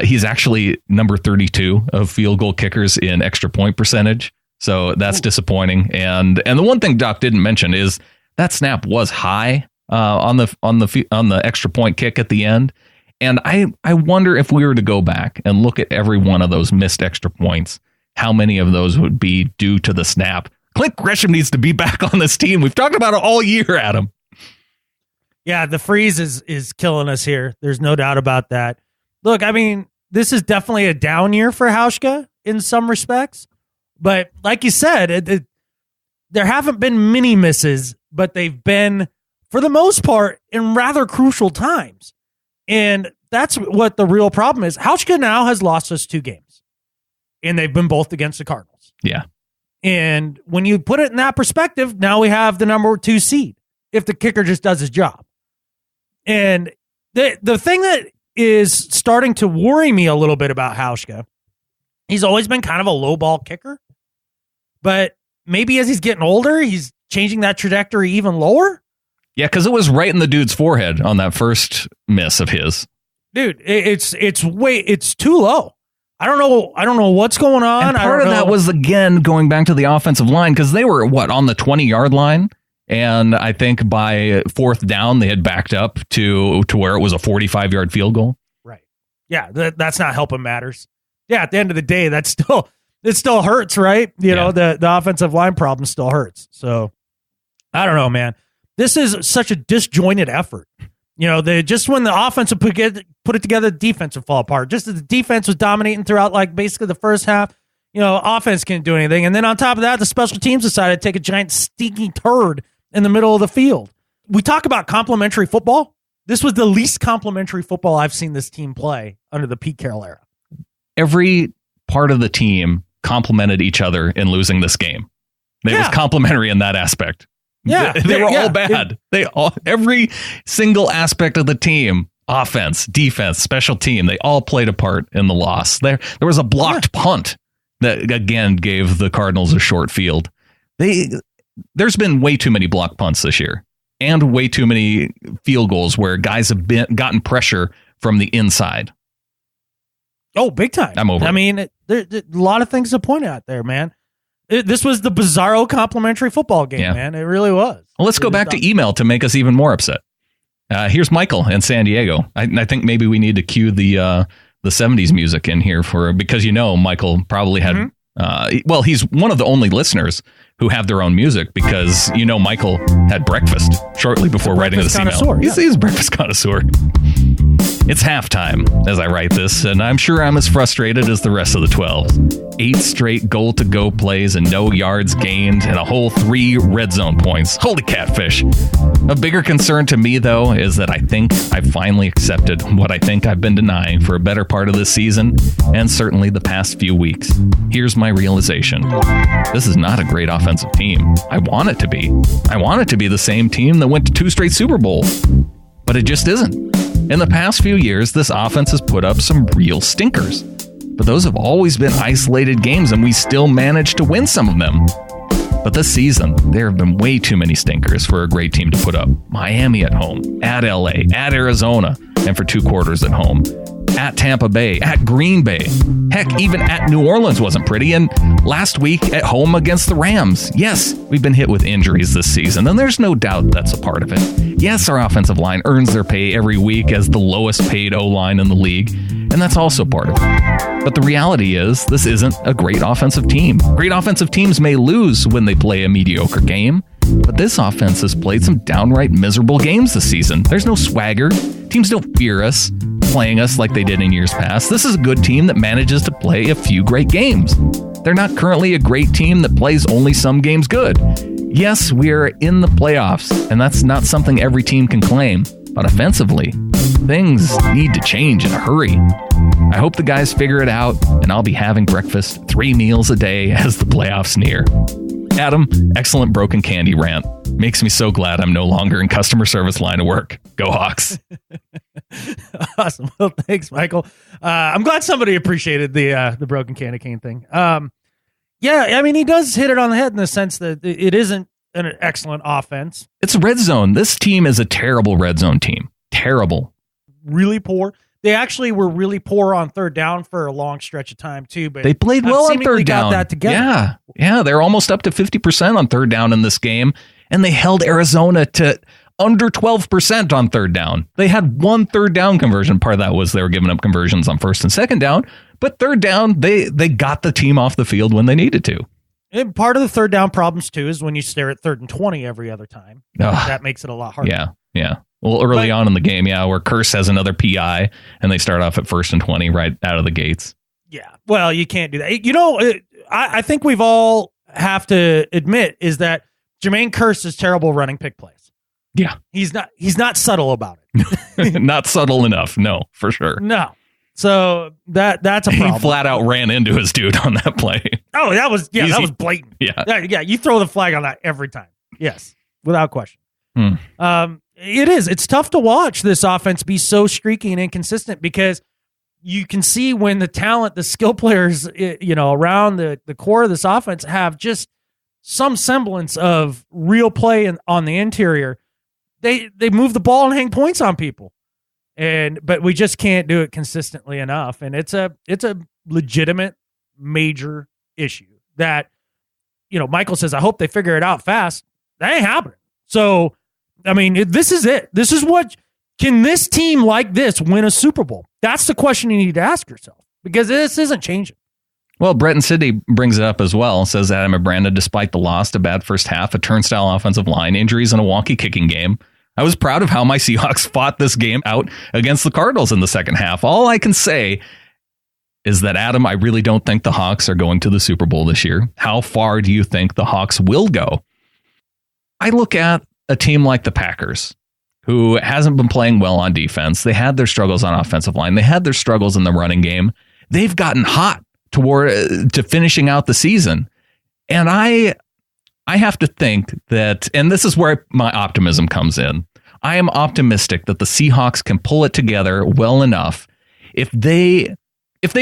C: He's actually number 32 of field goal kickers in extra point percentage. So that's disappointing. And the one thing Doc didn't mention is that snap was high on the extra point kick at the end. And I wonder if we were to go back and look at every one of those missed extra points, how many of those would be due to the snap. Clint Gresham needs to be back on this team. We've talked about it all year, Adam.
B: Yeah, the freeze is killing us here. There's no doubt about that. Look, I mean, this is definitely a down year for Hauschka in some respects. But like you said, there haven't been many misses, but they've been, for the most part, in rather crucial times. And that's what the real problem is. Hauschka now has lost us 2 games, and they've been both against the Cardinals.
C: Yeah.
B: And when you put it in that perspective, now we have the number 2 seed if the kicker just does his job. And the thing that is starting to worry me a little bit about Hauschka, he's always been kind of a low ball kicker, but maybe as he's getting older, he's changing that trajectory even lower.
C: Yeah, because it was right in the dude's forehead on that first miss of his.
B: Dude, it's too low. I don't know what's going on.
C: And part of that was, again, going back to the offensive line, because they were, on the 20-yard line? And I think by 4th down, they had backed up to where it was a 45-yard field goal.
B: Right. Yeah, that's not helping matters. Yeah, at the end of the day, it still hurts, right? You know, the offensive line problem still hurts. So, I don't know, man. This is such a disjointed effort. You know, just when the offense would put it together, the defense would fall apart. Just as the defense was dominating throughout, like, basically the first half, you know, offense couldn't do anything. And then on top of that, the special teams decided to take a giant stinky turd in the middle of the field. We talk about complimentary football. This was the least complimentary football I've seen this team play under the Pete Carroll era.
C: Every part of the team complimented each other in losing this game. It was complimentary in that aspect.
B: Yeah,
C: they were all bad. Every single aspect of the team, offense, defense, special team, they all played a part in the loss. There was a blocked punt that again gave the Cardinals a short field. There's been way too many blocked punts this year, and way too many field goals where guys have gotten pressure from the inside.
B: Oh, big time!
C: I'm over.
B: I mean, there a lot of things to point out there, man. This was the bizarro complimentary football game, man. It really was.
C: Well, let's go back to email to make us even more upset. Here's Michael in San Diego. I think maybe we need to cue the 70s music in here because Michael probably had. He's one of the only listeners who have their own music because, Michael had breakfast shortly before writing this email.
B: Yeah.
C: He's a breakfast connoisseur. It's halftime as I write this, and I'm sure I'm as frustrated as the rest of the 12. 8 straight goal-to-go plays and no yards gained, and a whole 3 red zone points. Holy catfish. A bigger concern to me, though, is that I think I've finally accepted what I think I've been denying for a better part of this season, and certainly the past few weeks. Here's my realization. This is not a great offensive team. I want it to be. I want it to be the same team that went to 2 straight Super Bowls. But it just isn't. In the past few years, this offense has put up some real stinkers. But those have always been isolated games, and we still managed to win some of them. But this season, there have been way too many stinkers for a great team to put up. Miami at home, at LA, at Arizona, and for 2 quarters at home. At Tampa Bay, at Green Bay. Heck, even at New Orleans wasn't pretty. And last week at home against the Rams. Yes, we've been hit with injuries this season, and there's no doubt that's a part of it. Yes, our offensive line earns their pay every week as the lowest paid O-line in the league, and that's also part of it. But the reality is, this isn't a great offensive team. Great offensive teams may lose when they play a mediocre game, but this offense has played some downright miserable games this season. There's no swagger. Teams don't fear us, playing us like they did in years past. This is a good team that manages to play a few great games. They're not currently a great team that plays only some games good. Yes, we're in the playoffs, and that's not something every team can claim. But offensively, things need to change in a hurry. I hope the guys figure it out, and I'll be having breakfast 3 meals a day as the playoffs near. Adam, excellent broken candy rant. Makes me so glad I'm no longer in customer service line of work. Go Hawks.
B: Awesome. Well, thanks, Michael. I'm glad somebody appreciated the broken candy cane thing. Yeah, I mean, he does hit it on the head in the sense that it isn't an excellent offense.
C: It's red zone. This team is a terrible red zone team. Terrible.
B: Really poor. They actually were really poor on third down for a long stretch of time, too. But
C: they played well on third down.
B: Got that together.
C: Yeah, they're almost up to 50% on third down in this game, and they held Arizona to under 12% on third down. They had 1 third down conversion. Part of that was they were giving up conversions on first and second down, but third down, they got the team off the field when they needed to.
B: And part of the third down problems, too, is when you stare at 3rd and 20 every other time. That makes it a lot harder.
C: Yeah. Well, early on in the game, where Curse has another PI, and they start off at 1st and 20 right out of the gates. Yeah.
B: Well, you can't do that. I think we've all have to admit is that Jermaine Curse is terrible running pick plays.
C: Yeah.
B: He's not subtle about it.
C: Not subtle enough. No, for sure.
B: No. So that's a problem.
C: He flat out ran into his dude on that play.
B: Oh, that was blatant.
C: Yeah.
B: You throw the flag on that every time. Yes, without question. It is. It's tough to watch this offense be so streaky and inconsistent because you can see when the talent, the skill players, around the core of this offense have just some semblance of real play on the interior. They move the ball and hang points on people. But we just can't do it consistently enough. And it's a legitimate major issue that, Michael says, I hope they figure it out fast. That ain't happening. So, I mean, this is it. This is can this team like this win a Super Bowl? That's the question you need to ask yourself because this isn't changing.
C: Well, Brett and Sidney brings it up as well. Says Adam and Brandon, despite the loss, a bad first half, a turnstile offensive line, injuries, and a wonky kicking game, I was proud of how my Seahawks fought this game out against the Cardinals in the second half. All I can say is that, Adam, I really don't think the Hawks are going to the Super Bowl this year. How far do you think the Hawks will go? I look at a team like the Packers, who hasn't been playing well on defense. They had their struggles on offensive line. They had their struggles in the running game. They've gotten hot to finishing out the season. And I have to think that, and this is where my optimism comes in. I am optimistic that the Seahawks can pull it together well enough if they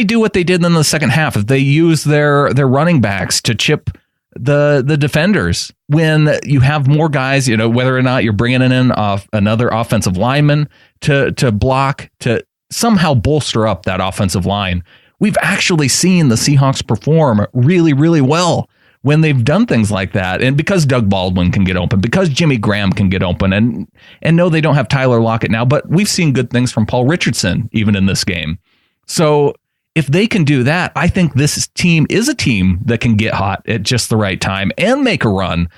C: do what they did in the second half, if they use their running backs to chip the defenders, when you have more guys, whether or not you're bringing in another offensive lineman to block, to somehow bolster up that offensive line. We've actually seen the Seahawks perform really, really well when they've done things like that. And because Doug Baldwin can get open, because Jimmy Graham can get open, and no, they don't have Tyler Lockett now, but we've seen good things from Paul Richardson even in this game. So if they can do that, I think this team is a team that can get hot at just the right time and make a run.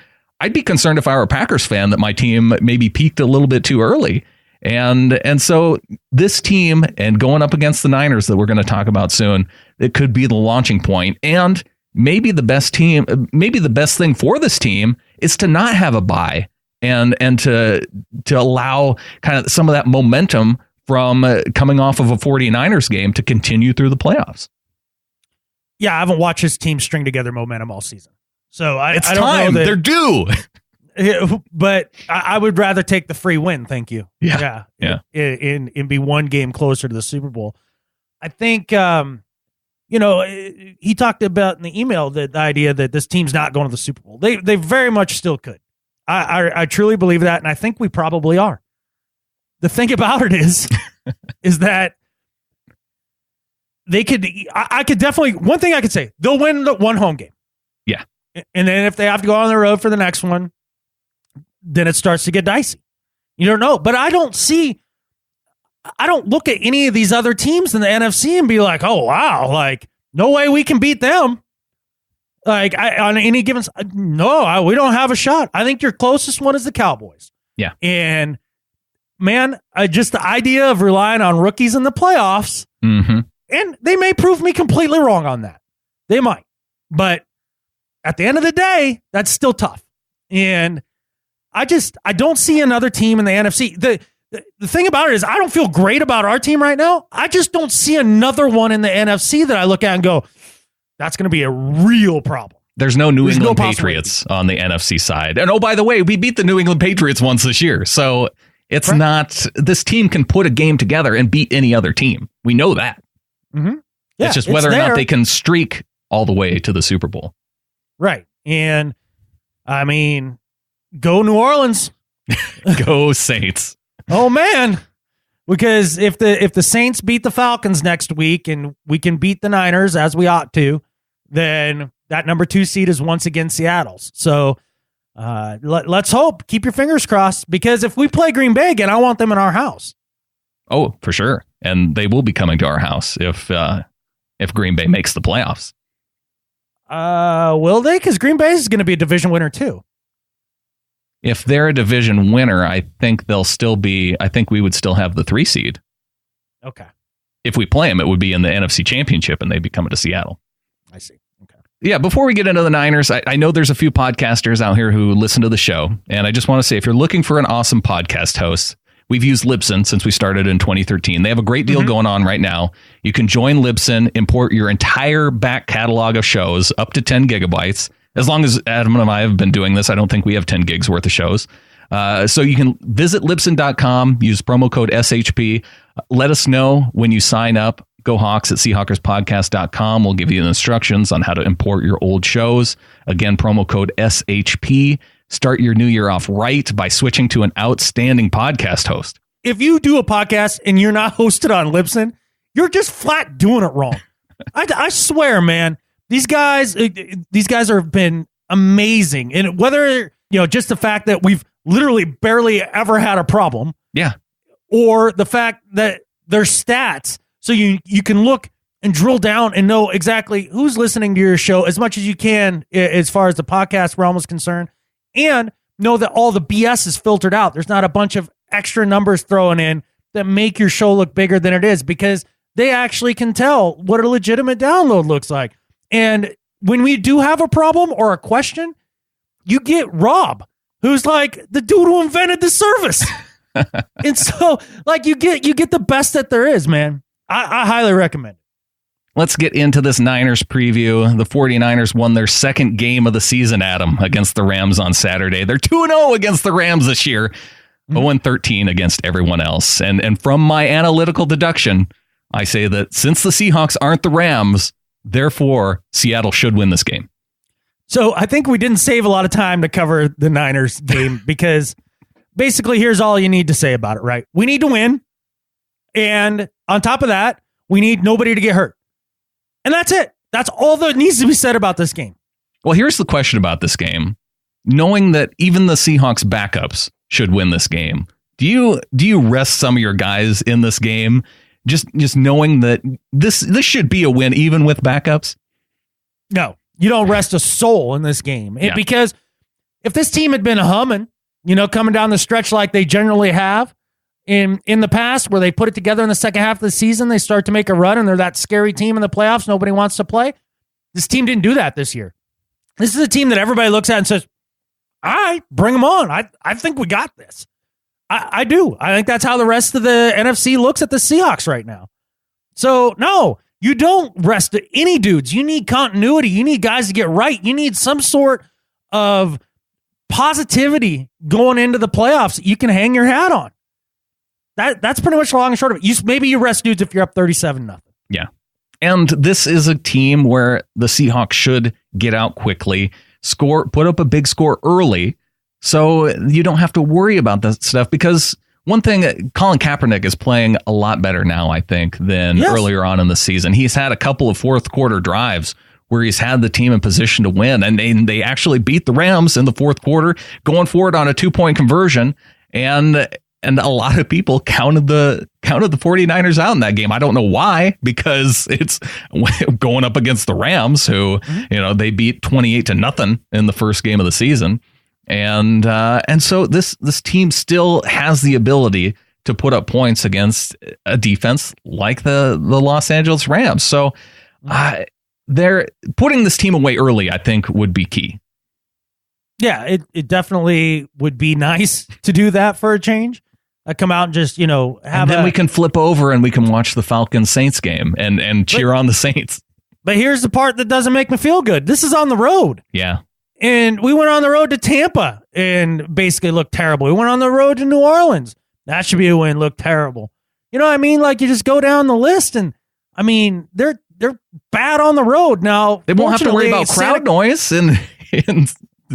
C: I'd be concerned if I were a Packers fan that my team maybe peaked a little bit too early. And so this team and going up against the Niners that we're going to talk about soon, it could be the launching point. And maybe the best thing for this team is to not have a bye and to allow kind of some of that momentum from coming off of a 49ers game to continue through the playoffs.
B: Yeah, I haven't watched this team string together momentum all season. So I don't
C: time.
B: know that,
C: they're due.
B: But I would rather take the free win. Thank you.
C: Yeah.
B: And be one game closer to the Super Bowl. I think, he talked about in the email that the idea that this team's not going to the Super Bowl. They very much still could. I truly believe that. And I think we probably are. The thing about it is that they could, I could definitely, one thing I could say, they'll win the one home game.
C: Yeah.
B: And then if they have to go on the road for the next one, then it starts to get dicey. You don't know. But I don't look at any of these other teams in the NFC and be like, oh, wow, like, no way we can beat them. Like, on any given, no, we don't have a shot. I think your closest one is the Cowboys.
C: Yeah.
B: And, man, just the idea of relying on rookies in the playoffs, and they may prove me completely wrong on that. They might. But at the end of the day, that's still tough. And I don't see another team in the NFC. The thing about it is I don't feel great about our team right now. I just don't see another one in the NFC that I look at and go, that's going to be a real problem.
C: There's no New England Patriots on the NFC side. And, oh, by the way, we beat the New England Patriots once this year. So it's not, this team can put a game together and beat any other team. We know that.
B: Mm-hmm. Yeah,
C: it's just whether or not they can streak all the way to the Super Bowl.
B: Right. And, I mean, go New Orleans.
C: Go Saints.
B: Oh, man. Because if the Saints beat the Falcons next week and we can beat the Niners, as we ought to, then that number 2 seed is once again Seattle's. So let's hope. Keep your fingers crossed. Because if we play Green Bay again, I want them in our house.
C: Oh, for sure. And they will be coming to our house if Green Bay makes the playoffs.
B: Will they? Because Green Bay is going to be a division winner too.
C: If they're a division winner, I think we would still have the 3 seed.
B: Okay.
C: If we play them, it would be in the NFC Championship and they'd be coming to Seattle.
B: I see. Okay.
C: Yeah, before we get into the Niners, I know there's a few podcasters out here who listen to the show. And I just want to say, if you're looking for an awesome podcast host, we've used Libsyn since we started in 2013. They have a great deal going on right now. You can join Libsyn, import your entire back catalog of shows up to 10 gigabytes. As long as Adam and I have been doing this, I don't think we have 10 gigs worth of shows. So you can visit Libsyn.com, use promo code SHP. Let us know when you sign up. Go Hawks at SeahawkersPodcast.com. We'll give you the instructions on how to import your old shows. Again, promo code SHP. Start your new year off right by switching to an outstanding podcast host.
B: If you do a podcast and you're not hosted on Libsyn, you're just flat doing it wrong. I swear, man. These guys have been amazing. And whether, just the fact that we've literally barely ever had a problem.
C: Yeah.
B: Or the fact that their stats, so you can look and drill down and know exactly who's listening to your show as much as you can as far as the podcast realm is concerned. And know that all the BS is filtered out. There's not a bunch of extra numbers thrown in that make your show look bigger than it is, because they actually can tell what a legitimate download looks like. And when we do have a problem or a question, you get Rob, who's like the dude who invented the service. And so, like, you get the best that there is, man. I highly recommend it.
C: Let's get into this Niners preview. The 49ers won their second game of the season, Adam, against the Rams on Saturday. They're 2-0 against the Rams this year, 0-13 against everyone else. And from my analytical deduction, I say that since the Seahawks aren't the Rams, therefore, Seattle should win this game.
B: So I think we didn't save a lot of time to cover the Niners game because basically here's all you need to say about it, right? We need to win. And on top of that, we need nobody to get hurt. And that's it. That's all that needs to be said about this game.
C: Well, here's the question about this game. Knowing that even the Seahawks backups should win this game, do you rest some of your guys in this game Just knowing that this should be a win even with backups.
B: No, you don't rest a soul in this game. Because if this team had been humming, coming down the stretch like they generally have in the past, where they put it together in the second half of the season, they start to make a run and they're that scary team in the playoffs nobody wants to play. This team didn't do that this year. This is a team that everybody looks at and says, all right, bring them on. I think we got this. I do. I think that's how the rest of the NFC looks at the Seahawks right now. So, no, you don't rest any dudes. You need continuity. You need guys to get right. You need some sort of positivity going into the playoffs that you can hang your hat on. That's pretty much the long and short of it. Maybe you rest dudes if you're up 37-0.
C: Yeah. And this is a team where the Seahawks should get out quickly, put up a big score early, so you don't have to worry about that stuff. Because one thing, Colin Kaepernick is playing a lot better now, I think, than earlier on in the season. He's had a couple of fourth quarter drives where he's had the team in position to win, and they actually beat the Rams in the fourth quarter, going forward on a 2-point conversion, and a lot of people counted the 49ers out in that game. I don't know why, because it's going up against the Rams, who they beat 28-0 in the first game of the season. And so this team still has the ability to put up points against a defense like the Los Angeles Rams. So they're putting this team away early, I think, would be key.
B: Yeah, it definitely would be nice to do that for a change. Come out and just, have
C: and then we can flip over and we can watch the Falcons Saints game and cheer on the Saints.
B: But here's the part that doesn't make me feel good. This is on the road.
C: Yeah.
B: And we went on the road to Tampa and basically looked terrible. We went on the road to New Orleans. That should be a win. Looked terrible. You know what I mean? Like, you just go down the list, and I mean, they're bad on the road. Now,
C: they won't have to worry about crowd noise in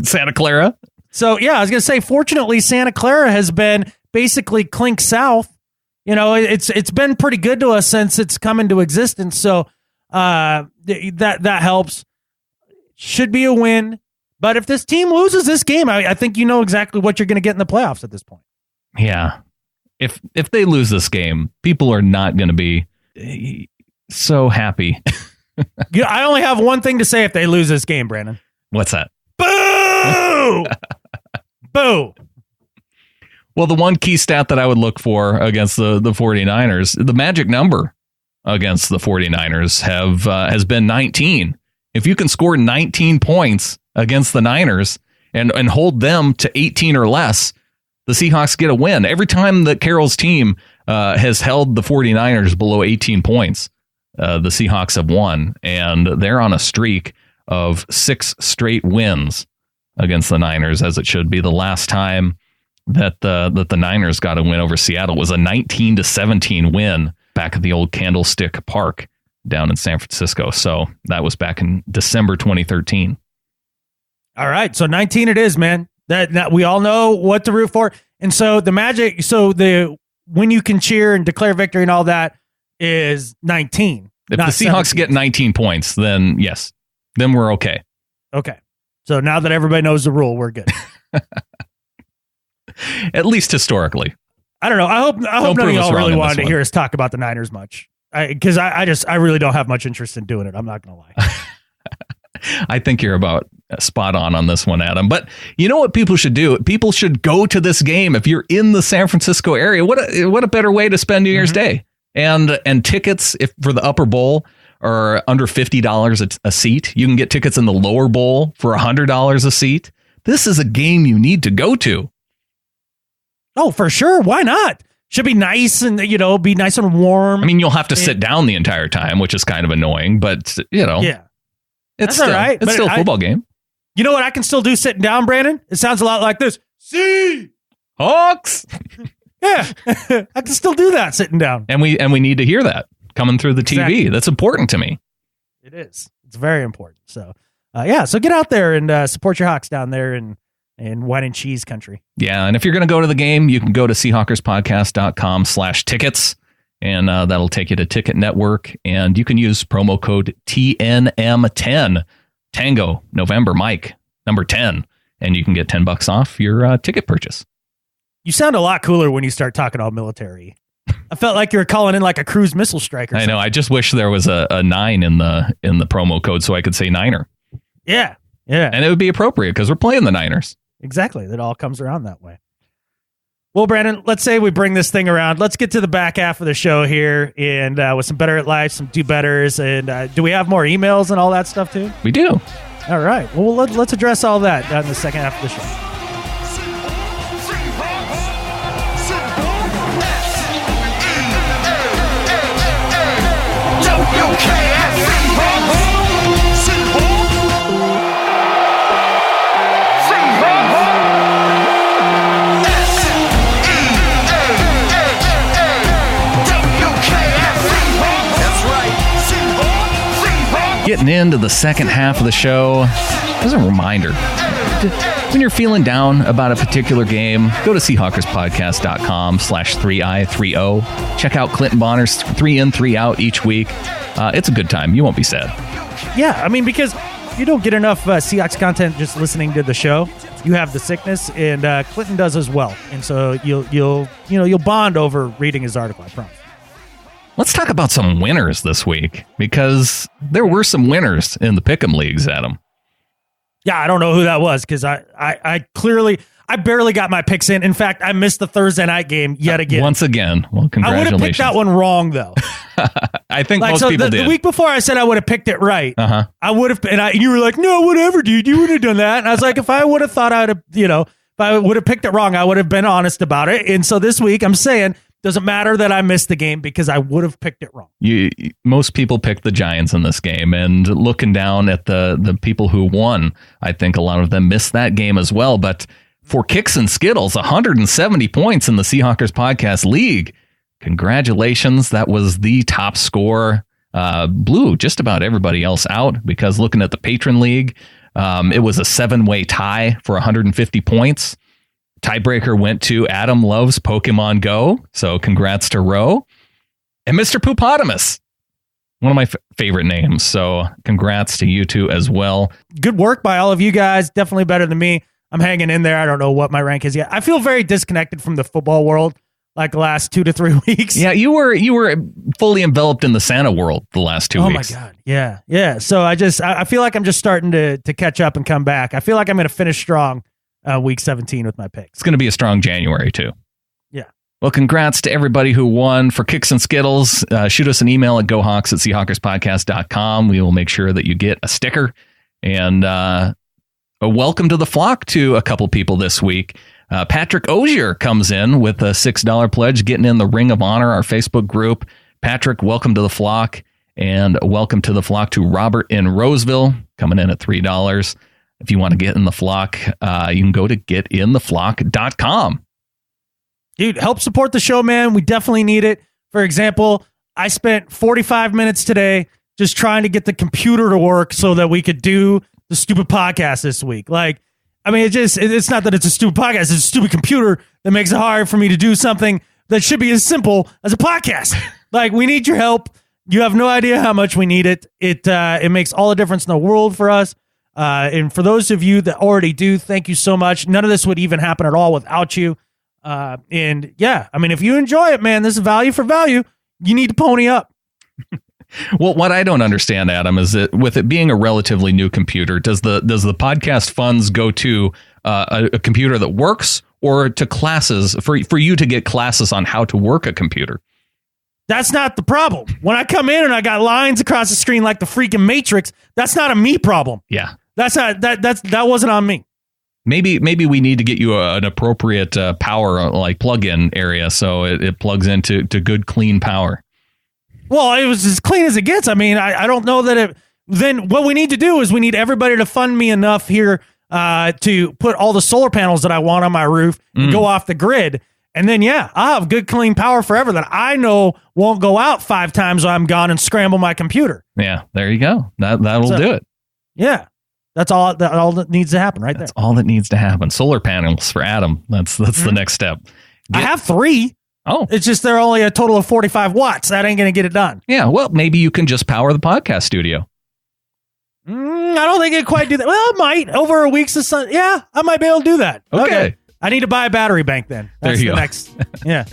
C: Santa Clara.
B: So, yeah, I was going to say, fortunately, Santa Clara has been basically clink south. It's been pretty good to us since it's come into existence. So that helps. Should be a win. But if this team loses this game, I think you know exactly what you're going to get in the playoffs at this point.
C: Yeah. If they lose this game, people are not going to be so happy.
B: I only have one thing to say if they lose this game, Brandon.
C: What's that?
B: Boo! Boo!
C: Well, the one key stat that I would look for against the 49ers, the magic number against the 49ers has been 19. If you can score 19 points against the Niners and hold them to 18 or less, the Seahawks get a win. Every time that Carroll's team has held the 49ers below 18 points, the Seahawks have won, and they're on a streak of 6 straight wins against the Niners, as it should be. The last time that the Niners got a win over Seattle was a 19-17 win back at the old Candlestick Park down in San Francisco. So that was back in December 2013.
B: All right, so 19 it is, man. That we all know what to root for, and so the magic. So when you can cheer and declare victory and all that is 19.
C: If the Seahawks
B: 17.
C: get 19 points, then yes, then we're okay.
B: Okay, so now that everybody knows the rule, we're good.
C: At least historically.
B: I don't know. I hope none of y'all really wanted to hear us talk about the Niners much, because I really don't have much interest in doing it. I'm not going to lie.
C: I think you're about spot on this one, Adam. But you know what people should do? People should go to this game. If you're in the San Francisco area, what a better way to spend New Year's Day. And tickets for the upper bowl are under $50 a seat. You can get tickets in the lower bowl for $100 a seat. This is a game you need to go to.
B: Oh, for sure. Why not? Should be nice and, be nice and warm.
C: I mean, you'll have to sit down the entire time, which is kind of annoying, but
B: yeah.
C: It's still, all right. It's still a football game.
B: You know what I can still do sitting down, Brandon? It sounds a lot like this.
C: Hawks.
B: Yeah, I can still do that sitting down.
C: And we need to hear that coming through the TV.
B: Exactly.
C: That's important to me.
B: It is. It's very important. So, so get out there and support your Hawks down there in wine and cheese country.
C: Yeah, and if you're going to go to the game, you can go to seahawkerspodcast.com/tickets. And that'll take you to Ticket Network. And you can use promo code TNM10, Tango, November, Mike, number 10. And you can get $10 off your ticket purchase.
B: You sound a lot cooler when you start talking all military. I felt like you were calling in like a cruise missile strike.
C: I know. I just wish there was a 9 in the promo code so I could say Niner.
B: Yeah. Yeah.
C: And it would be appropriate because we're playing the Niners.
B: Exactly. That all comes around that way. Well, Brandon, let's say we bring this thing around. Let's get to the back half of the show here and with some Better at Life, some do betters. And do we have more emails and all that stuff too?
C: We do.
B: All right. Well, let's address all that in the second half of the show.
C: Getting into the second half of the show, as a reminder, when you're feeling down about a particular game, go to Seahawkerspodcast.com/3i30. Check out Clinton Bonner's 3 in, 3 out each week. It's a good time. You won't be sad.
B: Yeah, I mean, because you don't get enough Seahawks content just listening to the show. You have the sickness, and Clinton does as well. And so you'll bond over reading his article, I promise.
C: Let's talk about some winners this week, because there were some winners in the Pick'em leagues, Adam.
B: Yeah, I don't know who that was, because I barely got my picks in. In fact, I missed the Thursday night game yet again.
C: Once again. Well, congratulations.
B: I would have picked that one wrong, though.
C: I think most people did.
B: The week before I said I would have picked it right.
C: Uh-huh.
B: I would have, and you were like, no, whatever, dude. You would have done that. And I was like, if I would have thought if I would have picked it wrong, I would have been honest about it. And so this week I'm saying, doesn't matter that I missed the game because I would have picked it wrong.
C: Most people picked the Giants in this game, and looking down at the people who won, I think a lot of them missed that game as well. But for Kicks and Skittles, 170 points in the Seahawkers Podcast League. Congratulations. That was the top score. Blew just about everybody else out, because looking at the Patron League, it was a 7-way tie for 150 points. Tiebreaker went to Adam Loves Pokemon Go, so congrats to Ro. And Mr. Poopotamus, one of my favorite names, so congrats to you two as well.
B: Good work by all of you guys. Definitely better than me. I'm hanging in there. I don't know what my rank is yet. I feel very disconnected from the football world, like the last 2 to 3 weeks.
C: Yeah, you were fully enveloped in the Santa world the last 2 weeks.
B: Oh my God. Yeah. So I feel like I'm just starting to catch up and come back. I feel like I'm going to finish strong week 17 with my picks.
C: It's going to be a strong January too.
B: Yeah.
C: Well, congrats to everybody who won. For Kicks and Skittles, shoot us an email at gohawks@seahawkerspodcast.com. We will make sure that you get a sticker. And a welcome to the flock to a couple people this week. Patrick Ogier comes in with a $6 pledge, getting in the Ring of Honor, our Facebook group. Patrick, welcome to the flock. And welcome to the flock to Robert in Roseville, coming in at $3. If you want to get in the flock, you can go to getintheflock.com.
B: Dude, help support the show, man. We definitely need it. For example, I spent 45 minutes today just trying to get the computer to work so that we could do the stupid podcast this week. Like, I mean, it's not that it's a stupid podcast. It's a stupid computer that makes it hard for me to do something that should be as simple as a podcast. Like, we need your help. You have no idea how much we need it. It makes all the difference in the world for us. And for those of you that already do, thank you so much. None of this would even happen at all without you. And yeah, I mean, if you enjoy it, man, this is value for value. You need to pony up.
C: Well, what I don't understand, Adam, is that with it being a relatively new computer, does the podcast funds go to a computer that works, or to classes for you to get classes on how to work a computer?
B: That's not the problem. When I come in and I got lines across the screen like the freaking Matrix, that's not a me problem.
C: Yeah.
B: That wasn't on me.
C: Maybe we need to get you an appropriate power like plug-in area so it plugs into good clean power.
B: Well, it was as clean as it gets. I mean, I don't know that then what we need to do is we need everybody to fund me enough here to put all the solar panels that I want on my roof and go off the grid. And then, yeah, I'll have good, clean power forever that I know won't go out 5 times while I'm gone and scramble my computer.
C: Yeah, there you go. That'll do it.
B: Yeah, that's all that needs to happen right
C: That's all that needs to happen. Solar panels for Adam. That's the next step.
B: I have 3.
C: Oh.
B: It's just they're only a total of 45 watts. That ain't going to get it done.
C: Yeah, well, maybe you can just power the podcast studio.
B: I don't think it quite do that. Well, it might. Over a week's of sun. Yeah, I might be able to do that.
C: Okay.
B: I need to buy a battery bank then. That's
C: there you
B: the
C: go.
B: Next. Yeah.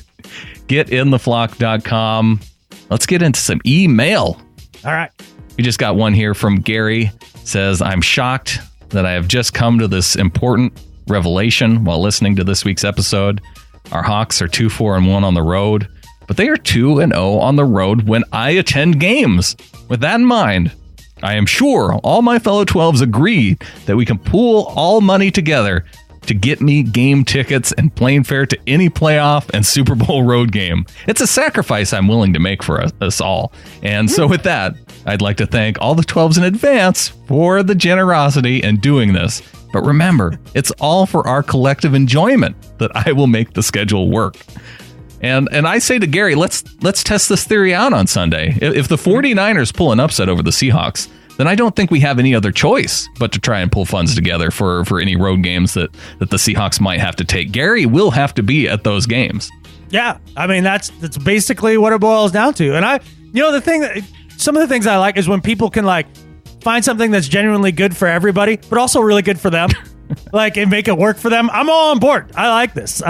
C: getintheflock.com. Let's get into some email.
B: All right.
C: We just got one here from Gary. Says, I'm shocked that I have just come to this important revelation while listening to this week's episode. Our Hawks are 2-4-1 on the road, but they are 2-0 on the road when I attend games. With that in mind, I am sure all my fellow 12s agree that we can pool all money together to get me game tickets and plane fare to any playoff and Super Bowl road game. It's a sacrifice I'm willing to make for us all. And so with that, I'd like to thank all the 12s in advance for the generosity in doing this. But remember, it's all for our collective enjoyment that I will make the schedule work. And I say to Gary, let's test this theory out on Sunday. If the 49ers pull an upset over the Seahawks, then I don't think we have any other choice but to try and pull funds together for any road games that the Seahawks might have to take. Gary will have to be at those games.
B: Yeah, I mean, that's basically what it boils down to. And some of the things I like is when people can like find something that's genuinely good for everybody, but also really good for them. Like, and make it work for them. I'm all on board. I like this.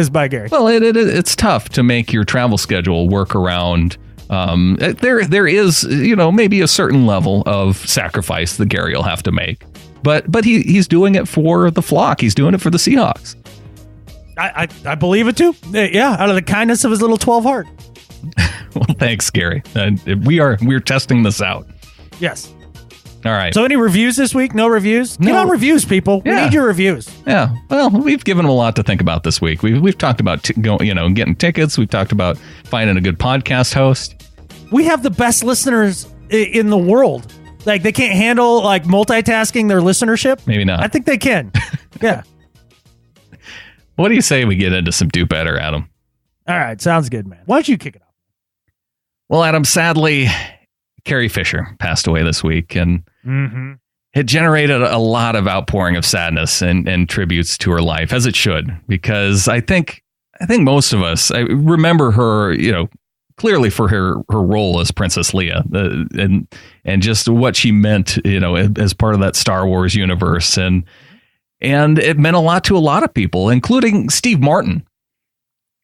B: By Gary.
C: Well, it's tough to make your travel schedule work around. There is, maybe a certain level of sacrifice that Gary will have to make, but he's doing it for the flock. He's doing it for the Seahawks.
B: I believe it too. Yeah, out of the kindness of his little 12 heart.
C: Well, thanks, Gary. We're testing this out.
B: Yes.
C: All right.
B: So any reviews this week? No reviews? Get on reviews, people.
C: Yeah.
B: We need your reviews.
C: Yeah. Well, we've given them a lot to think about this week. We've talked about getting tickets. We've talked about finding a good podcast host.
B: We have the best listeners in the world. Like, they can't handle like multitasking their listenership.
C: Maybe not.
B: I think they can. Yeah.
C: What do you say we get into some Do Better, Adam?
B: All right. Sounds good, man. Why don't you kick it off?
C: Well, Adam, sadly, Carrie Fisher passed away this week, and it generated a lot of outpouring of sadness and tributes to her life, as it should, because I think most of us remember her, clearly for her role as Princess Leia, and just what she meant, as part of that Star Wars universe, and it meant a lot to a lot of people, including Steve Martin.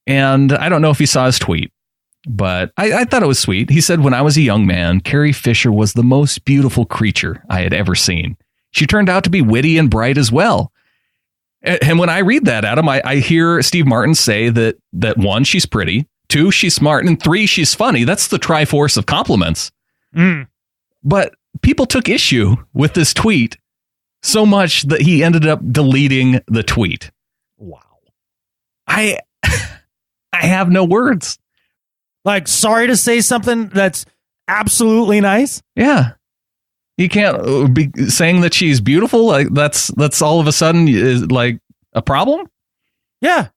C: And I don't know if you saw his tweet, but I thought it was sweet. He said, when I was a young man, Carrie Fisher was the most beautiful creature I had ever seen. She turned out to be witty and bright as well. And when I read that, Adam, I hear Steve Martin say that 1, she's pretty, 2, she's smart, and 3, she's funny. That's the triforce of compliments. But people took issue with this tweet so much that he ended up deleting the tweet.
B: Wow.
C: I have no words.
B: Like, sorry to say something that's absolutely nice.
C: Yeah. You can't be saying that she's beautiful. Like that's all of a sudden is like a problem.
B: Yeah.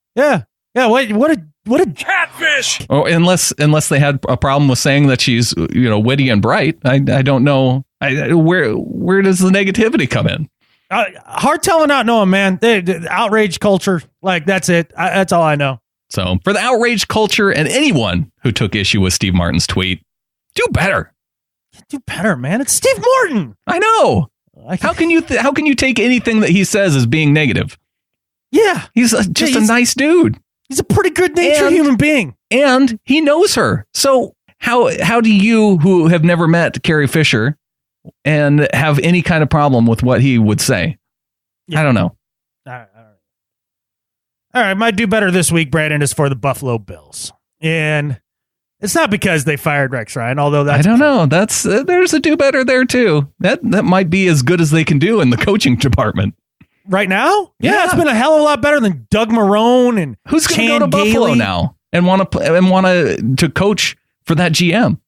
B: What a catfish.
C: Oh, unless they had a problem with saying that she's, witty and bright. I don't know. Where does the negativity come in?
B: Hard telling, not knowing, man. The outrage culture. Like, that's it. That's all I know.
C: So for the outrage culture and anyone who took issue with Steve Martin's tweet, do better.
B: Do better, man. It's Steve Martin.
C: I know. How can you take anything that he says as being negative?
B: Yeah.
C: He's just a nice dude.
B: He's a pretty good-natured human being.
C: And he knows her. So how do you, who have never met Carrie Fisher, and have any kind of problem with what he would say? Yeah. I don't know.
B: All right, my do better this week, Brandon, is for the Buffalo Bills. And it's not because they fired Rex Ryan, although that's...
C: I don't know. That's there's a do better there, too. That might be as good as they can do in the coaching department.
B: Right now? Yeah, it's been a hell of a lot better than Doug Marrone and
C: who's going to go to Buffalo now and want to coach for that GM?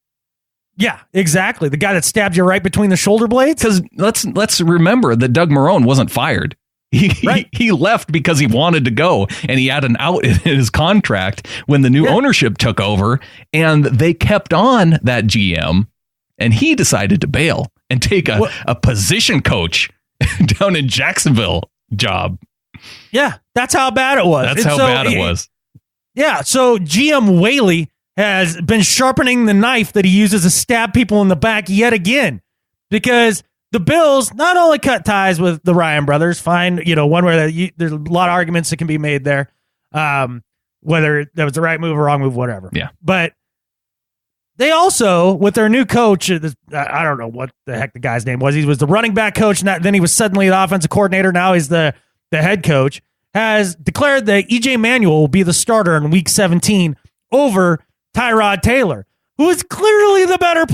B: Yeah, exactly. The guy that stabbed you right between the shoulder blades?
C: Because let's remember that Doug Marrone wasn't fired. He left because he wanted to go, and he had an out in his contract when the new ownership took over, and they kept on that GM, and he decided to bail and take a position coach down in Jacksonville job.
B: Yeah, that's how bad it was.
C: That's how bad it was.
B: Yeah, so GM Whaley has been sharpening the knife that he uses to stab people in the back yet again, because the Bills not only cut ties with the Ryan brothers, fine, one where there's a lot of arguments that can be made there. whether that was the right move or wrong move, whatever.
C: Yeah.
B: But they also, with their new coach, I don't know what the heck the guy's name was. He was the running back coach, and then he was suddenly the offensive coordinator. Now he's the head coach, has declared that E.J. Manuel will be the starter in Week 17 over Tyrod Taylor, who is clearly the better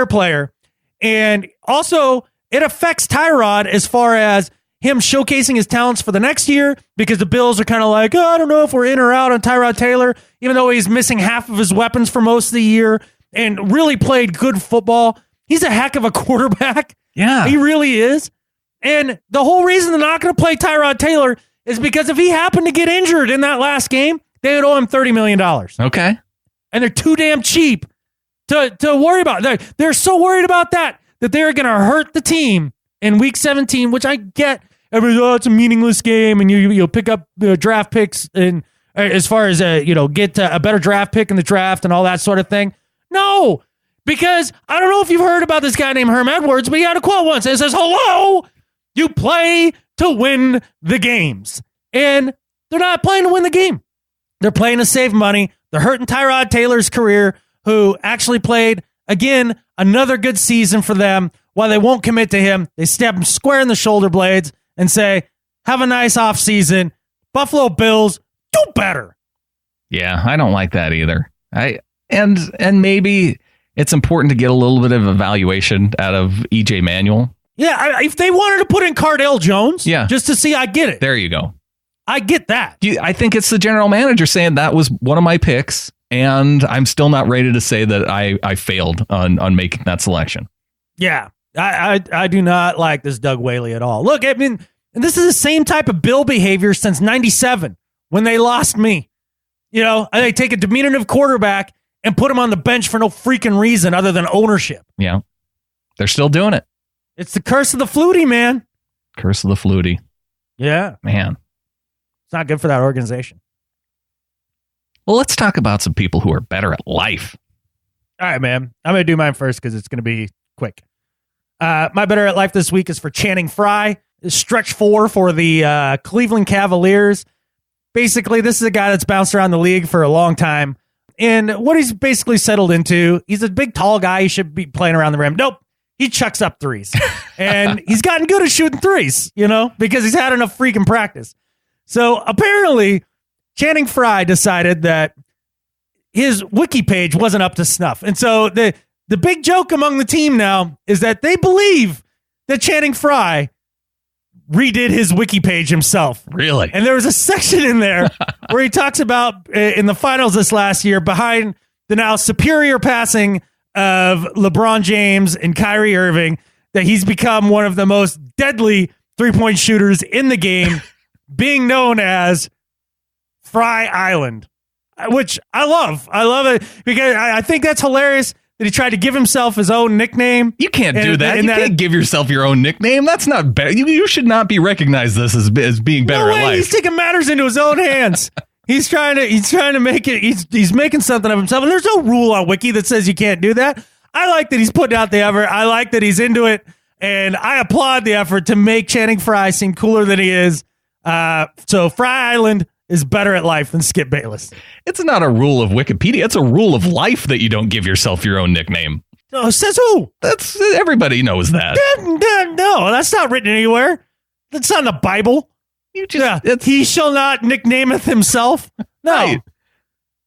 B: player. And also, it affects Tyrod as far as him showcasing his talents for the next year, because the Bills are kind of like, I don't know if we're in or out on Tyrod Taylor, even though he's missing half of his weapons for most of the year and really played good football. He's a heck of a quarterback.
C: Yeah.
B: He really is. And the whole reason they're not going to play Tyrod Taylor is because if he happened to get injured in that last game, they would owe him $30 million.
C: Okay.
B: And they're too damn cheap to worry about. They're so worried about that they're going to hurt the team in Week 17, which I get. It's a meaningless game, and you'll pick up draft picks, and as far as get a better draft pick in the draft and all that sort of thing. No, because I don't know if you've heard about this guy named Herm Edwards, but he had a quote once, and it says, "Hello, you play to win the games," and they're not playing to win the game. They're playing to save money. They're hurting Tyrod Taylor's career, who actually played again another good season for them. While they won't commit to him, they stab him square in the shoulder blades and say, have a nice off season. Buffalo Bills, do better.
C: Yeah, I don't like that either. And maybe it's important to get a little bit of evaluation out of EJ Manuel.
B: Yeah, if they wanted to put in Cardell Jones, just to see, I get it.
C: There you go.
B: I get that.
C: I think it's the general manager saying that was one of my picks, and I'm still not ready to say that I failed on making that selection.
B: Yeah. I do not like this Doug Whaley at all. Look, I mean, and this is the same type of Bill behavior since 97 when they lost me. They take a diminutive quarterback and put him on the bench for no freaking reason other than ownership.
C: Yeah. They're still doing it.
B: It's the curse of the Flutie, man.
C: Curse of the Flutie.
B: Yeah.
C: Man.
B: It's not good for that organization.
C: Well, let's talk about some people who are better at life.
B: All right, man. I'm going to do mine first because it's going to be quick. My better at life this week is for Channing Frye, stretch 4 for the Cleveland Cavaliers. Basically, this is a guy that's bounced around the league for a long time. And what he's basically settled into, he's a big, tall guy. He should be playing around the rim. Nope. He chucks up threes. And he's gotten good at shooting threes, because he's had enough freaking practice. So apparently, Channing Frye decided that his wiki page wasn't up to snuff. And so the big joke among the team now is that they believe that Channing Frye redid his wiki page himself.
C: Really?
B: And there was a section in there where he talks about in the finals this last year, behind the now superior passing of LeBron James and Kyrie Irving, that he's become one of the most deadly three-point shooters in the game, being known as Fry Island, which I love. I love it because I think that's hilarious that he tried to give himself his own nickname.
C: You can't do that. You can't give yourself your own nickname. That's not better. You should not be recognized as being better at life.
B: He's taking matters into his own hands. He's trying to make it. He's making something of himself. And there's no rule on Wiki that says you can't do that. I like that he's putting out the effort. I like that he's into it. And I applaud the effort to make Channing Frye seem cooler than he is. So Fry Island is better at life than Skip Bayless.
C: It's not a rule of Wikipedia. It's a rule of life that you don't give yourself your own nickname.
B: Oh, says who?
C: That's everybody knows that.
B: No, that's not written anywhere. That's not in the Bible. He shall not nicknameth himself. No. Right.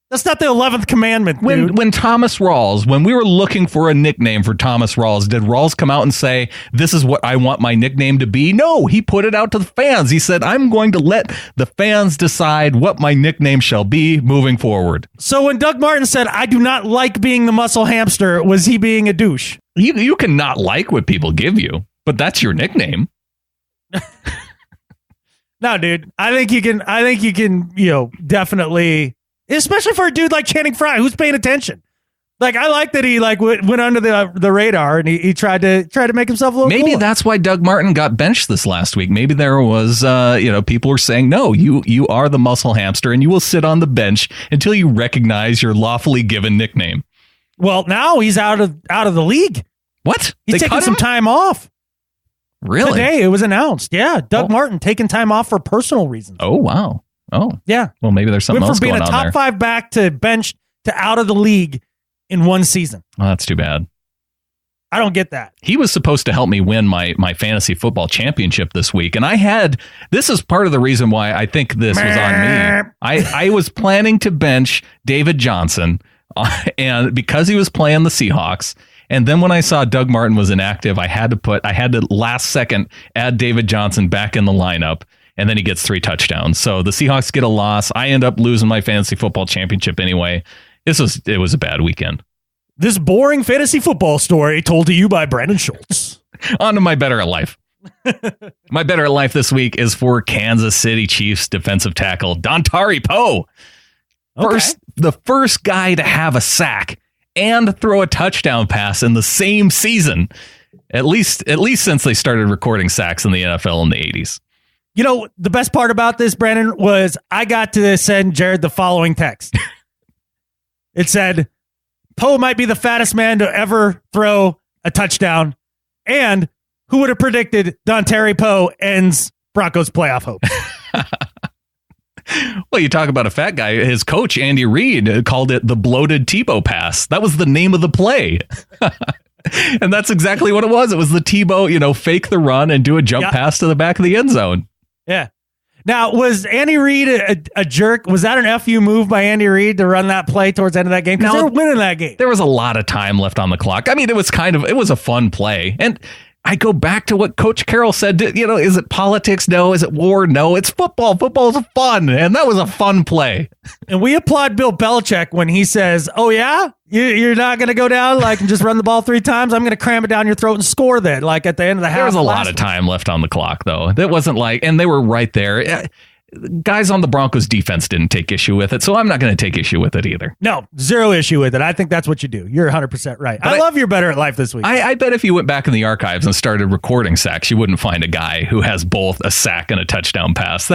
B: That's not the 11th commandment, dude.
C: When Thomas Rawls, when we were looking for a nickname for Thomas Rawls, did Rawls come out and say, this is what I want my nickname to be? No, he put it out to the fans. He said, I'm going to let the fans decide what my nickname shall be moving forward.
B: So when Doug Martin said, I do not like being the muscle hamster, was he being a douche?
C: You can not like what people give you, but that's your nickname.
B: No, dude. I think you can, definitely, especially for a dude like Channing Frye, who's paying attention. Like, I like that he went under the radar and he tried to make himself a little
C: Maybe
B: cooler.
C: That's why Doug Martin got benched this last week. Maybe there was, people were saying, no, you are the muscle hamster and you will sit on the bench until you recognize your lawfully given nickname.
B: Well, now he's out of the league.
C: What?
B: He's taking some time off.
C: Really?
B: Today it was announced. Yeah, Doug Martin taking time off for personal reasons.
C: Oh, wow. Oh,
B: Yeah.
C: well, maybe there's something
B: Went
C: else
B: from being
C: going
B: a
C: on
B: top
C: there.
B: 5 back to bench to out of the league in one season.
C: Oh, that's too bad.
B: I don't get that.
C: He was supposed to help me win my fantasy football championship this week. And this is part of the reason why I think this was on me. I was planning to bench David Johnson and because he was playing the Seahawks. And then when I saw Doug Martin was inactive, I had to last second add David Johnson back in the lineup. And then he gets 3 touchdowns. So the Seahawks get a loss. I end up losing my fantasy football championship anyway. It was a bad weekend.
B: This boring fantasy football story told to you by Brandon Schultz.
C: On to my better at life. My better at life this week is for Kansas City Chiefs defensive tackle Dontari Poe. The first guy to have a sack and throw a touchdown pass in the same season, at least since they started recording sacks in the NFL in the 80s.
B: You know, the best part about this, Brandon, was I got to send Jared the following text. It said, Poe might be the fattest man to ever throw a touchdown. And who would have predicted Dontari Poe ends Broncos playoff hope?
C: Well, you talk about a fat guy. His coach, Andy Reid, called it the bloated Tebow pass. That was the name of the play. And that's exactly what it was. It was the Tebow, fake the run and do a jump pass to the back of the end zone.
B: Yeah. Now, was Andy Reid a jerk? Was that an FU move by Andy Reid to run that play towards the end of that game? Because they were winning that game.
C: There was a lot of time left on the clock. I mean, it was a fun play. And I go back to what Coach Carroll said. Is it politics? No. Is it war? No. It's football. Football's fun. And that was a fun play.
B: And we applaud Bill Belichick when he says, oh, yeah? You're not going to go down and just run the ball 3 times? I'm going to cram it down your throat and score then, at the end of the half.
C: There was a lot of time left on the clock, though. That wasn't and they were right there. Guys on the Broncos defense didn't take issue with it, so I'm not going to take issue with it either.
B: No, 0 issue with it. I think that's what you do. You're 100% right. I love your better at life this week.
C: I bet if you went back in the archives and started recording sacks, you wouldn't find a guy who has both a sack and a touchdown pass.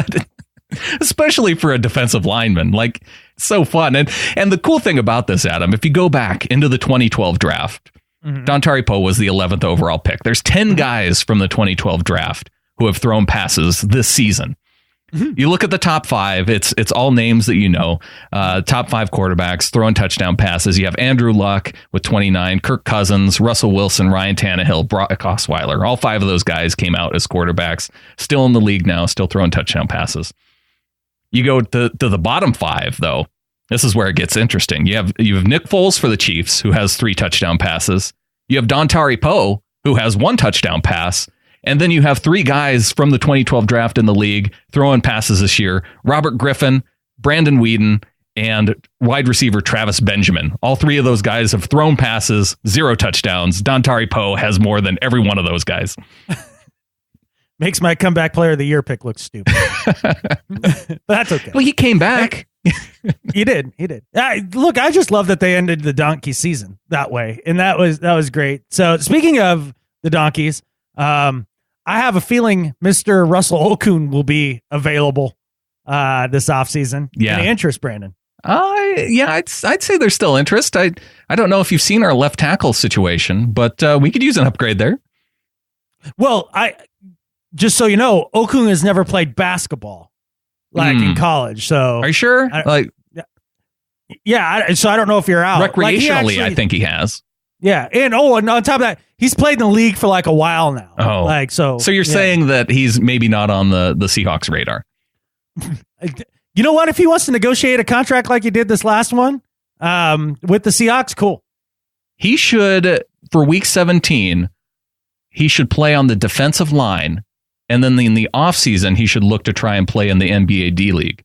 C: Especially for a defensive lineman. So fun. And the cool thing about this, Adam, if you go back into the 2012 draft, Dontari Poe was the 11th overall pick. There's 10 guys from the 2012 draft who have thrown passes this season. You look at the top 5, it's all names that you know. Top 5 quarterbacks throwing touchdown passes. You have Andrew Luck with 29, Kirk Cousins, Russell Wilson, Ryan Tannehill, Brock Osweiler. All 5 of those guys came out as quarterbacks, still in the league now, still throwing touchdown passes. You go to the bottom 5, though. This is where it gets interesting. You have Nick Foles for the Chiefs, who has 3 touchdown passes. You have Dontari Poe, who has 1 touchdown pass. And then you have 3 guys from the 2012 draft in the league throwing passes this year. Robert Griffin, Brandon Weeden, and wide receiver Travis Benjamin. All 3 of those guys have thrown passes, 0 touchdowns. Dontari Poe has more than every one of those guys.
B: Makes my comeback player of the year pick look stupid. But that's okay.
C: Well, he came back.
B: He did. Look, I just love that they ended the donkey season that way. And that was great. So speaking of the donkeys, I have a feeling Mr. Russell Okung will be available this offseason.
C: Yeah.
B: Any interest, Brandon?
C: I'd say there's still interest. I don't know if you've seen our left tackle situation, but we could use an upgrade there.
B: Well, just so you know, Okung has never played basketball in college. So
C: are you sure?
B: So I don't know if you're out.
C: Recreationally, I think he has.
B: Yeah. And on top of that, he's played in the league for a while now.
C: Oh, so you're saying that he's maybe not on the Seahawks radar.
B: You know what? If he wants to negotiate a contract like he did this last one with the Seahawks, cool.
C: He should, for week 17, he should play on the defensive line. And then in the offseason, he should look to try and play in the NBA D-League.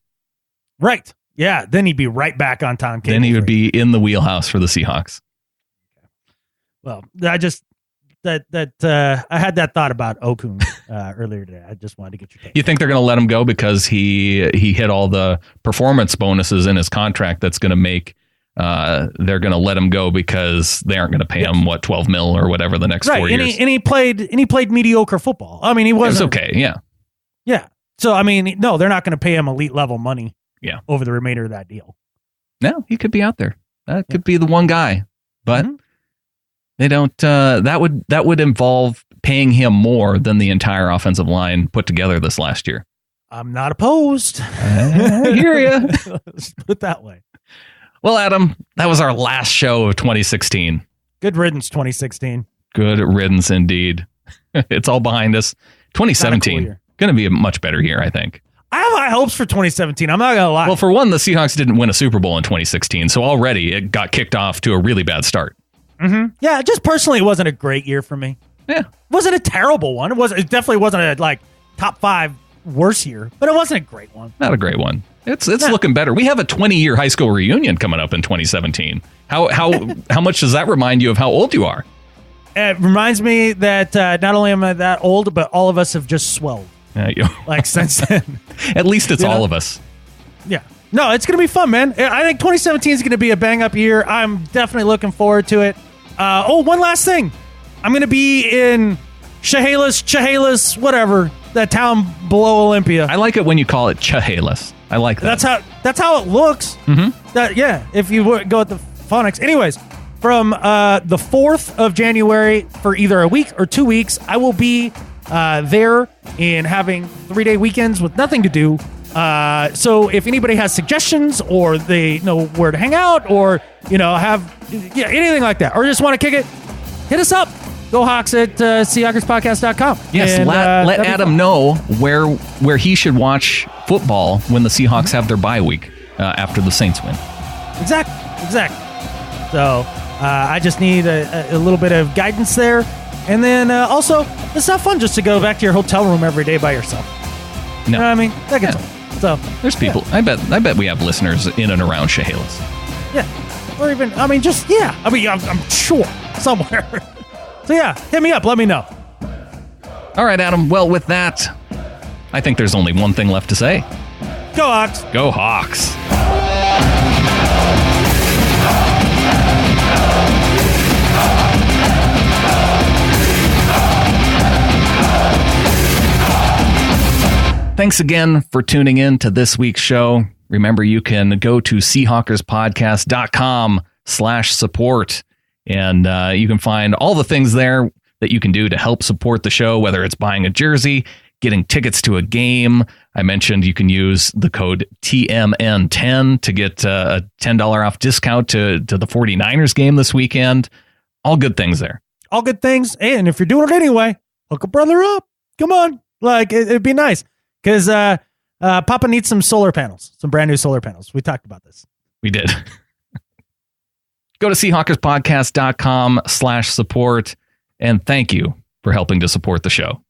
B: Right. Yeah. Then he'd be right back on Tom Cable.
C: Then he would be in the wheelhouse for the Seahawks.
B: Well, I just I had that thought about Okung earlier today. I just wanted to get your take.
C: You think they're going to let him go because he hit all the performance bonuses in his contract? That's going to make they're going to let him go because they aren't going to pay him $12 million or whatever the next 4 years.
B: And he played mediocre football. I mean, he wasn't.
C: It was okay. Yeah.
B: Yeah. So I mean, no, they're not going to pay him elite level money.
C: Yeah.
B: Over the remainder of that deal.
C: No, he could be out there. That could be the one guy, but. Mm-hmm. They don't. That would involve paying him more than the entire offensive line put together this last year.
B: I'm not opposed.
C: I hear you.
B: Let's put it that way.
C: Well, Adam, that was our last show of 2016.
B: Good riddance, 2016.
C: Good riddance indeed. It's all behind us. 2017, going to be a much better year, I think.
B: I have high hopes for 2017. I'm not going to lie.
C: Well, for one, the Seahawks didn't win a Super Bowl in 2016, so already it got kicked off to a really bad start.
B: Mm-hmm. Yeah, just personally, it wasn't a great year for me.
C: Yeah.
B: It wasn't a terrible one. It definitely wasn't a top 5 worst year, but it wasn't a great one.
C: Not a great one. It's looking better. We have a 20-year high school reunion coming up in 2017. How much does that remind you of how old you are?
B: It reminds me that not only am I that old, but all of us have just swelled. Since then.
C: At least it's all of us.
B: Yeah. No, it's going to be fun, man. I think 2017 is going to be a bang-up year. I'm definitely looking forward to it. One last thing. I'm going to be in Chehalis, whatever, that town below Olympia.
C: I like it when you call it Chehalis. I like that.
B: That's how it looks.
C: Mm-hmm.
B: If you go with the phonics. Anyways, from the 4th of January for either a week or 2 weeks, I will be there and having 3-day weekends with nothing to do. So if anybody has suggestions or they know where to hang out or, have anything like that or just want to kick it, hit us up. Go Hawks at SeahawkersPodcast.com.
C: Yes,
B: and,
C: let Adam know where he should watch football when the Seahawks have their bye week after the Saints win.
B: Exactly. So I just need a little bit of guidance there. And then also, it's not fun just to go back to your hotel room every day by yourself.
C: No.
B: You know what I mean? That gets old. So
C: there's people. Yeah. I bet we have listeners in and around Chehalis.
B: Yeah. Or even, I'm sure somewhere. So yeah, hit me up. Let me know.
C: All right, Adam. Well, with that, I think there's only one thing left to say.
B: Go Hawks.
C: Go Hawks. Thanks again for tuning in to this week's show. Remember, you can go to SeahawkersPodcast.com/support. And you can find all the things there that you can do to help support the show, whether it's buying a jersey, getting tickets to a game. I mentioned you can use the code TMN10 to get a $10 off discount to the 49ers game this weekend. All good things there.
B: All good things. And if you're doing it anyway, hook a brother up. Come on. It'd be nice. Because Papa needs some solar panels, some brand new solar panels. We talked about this.
C: We did. Go to SeahawkersPodcast.com/support, and thank you for helping to support the show.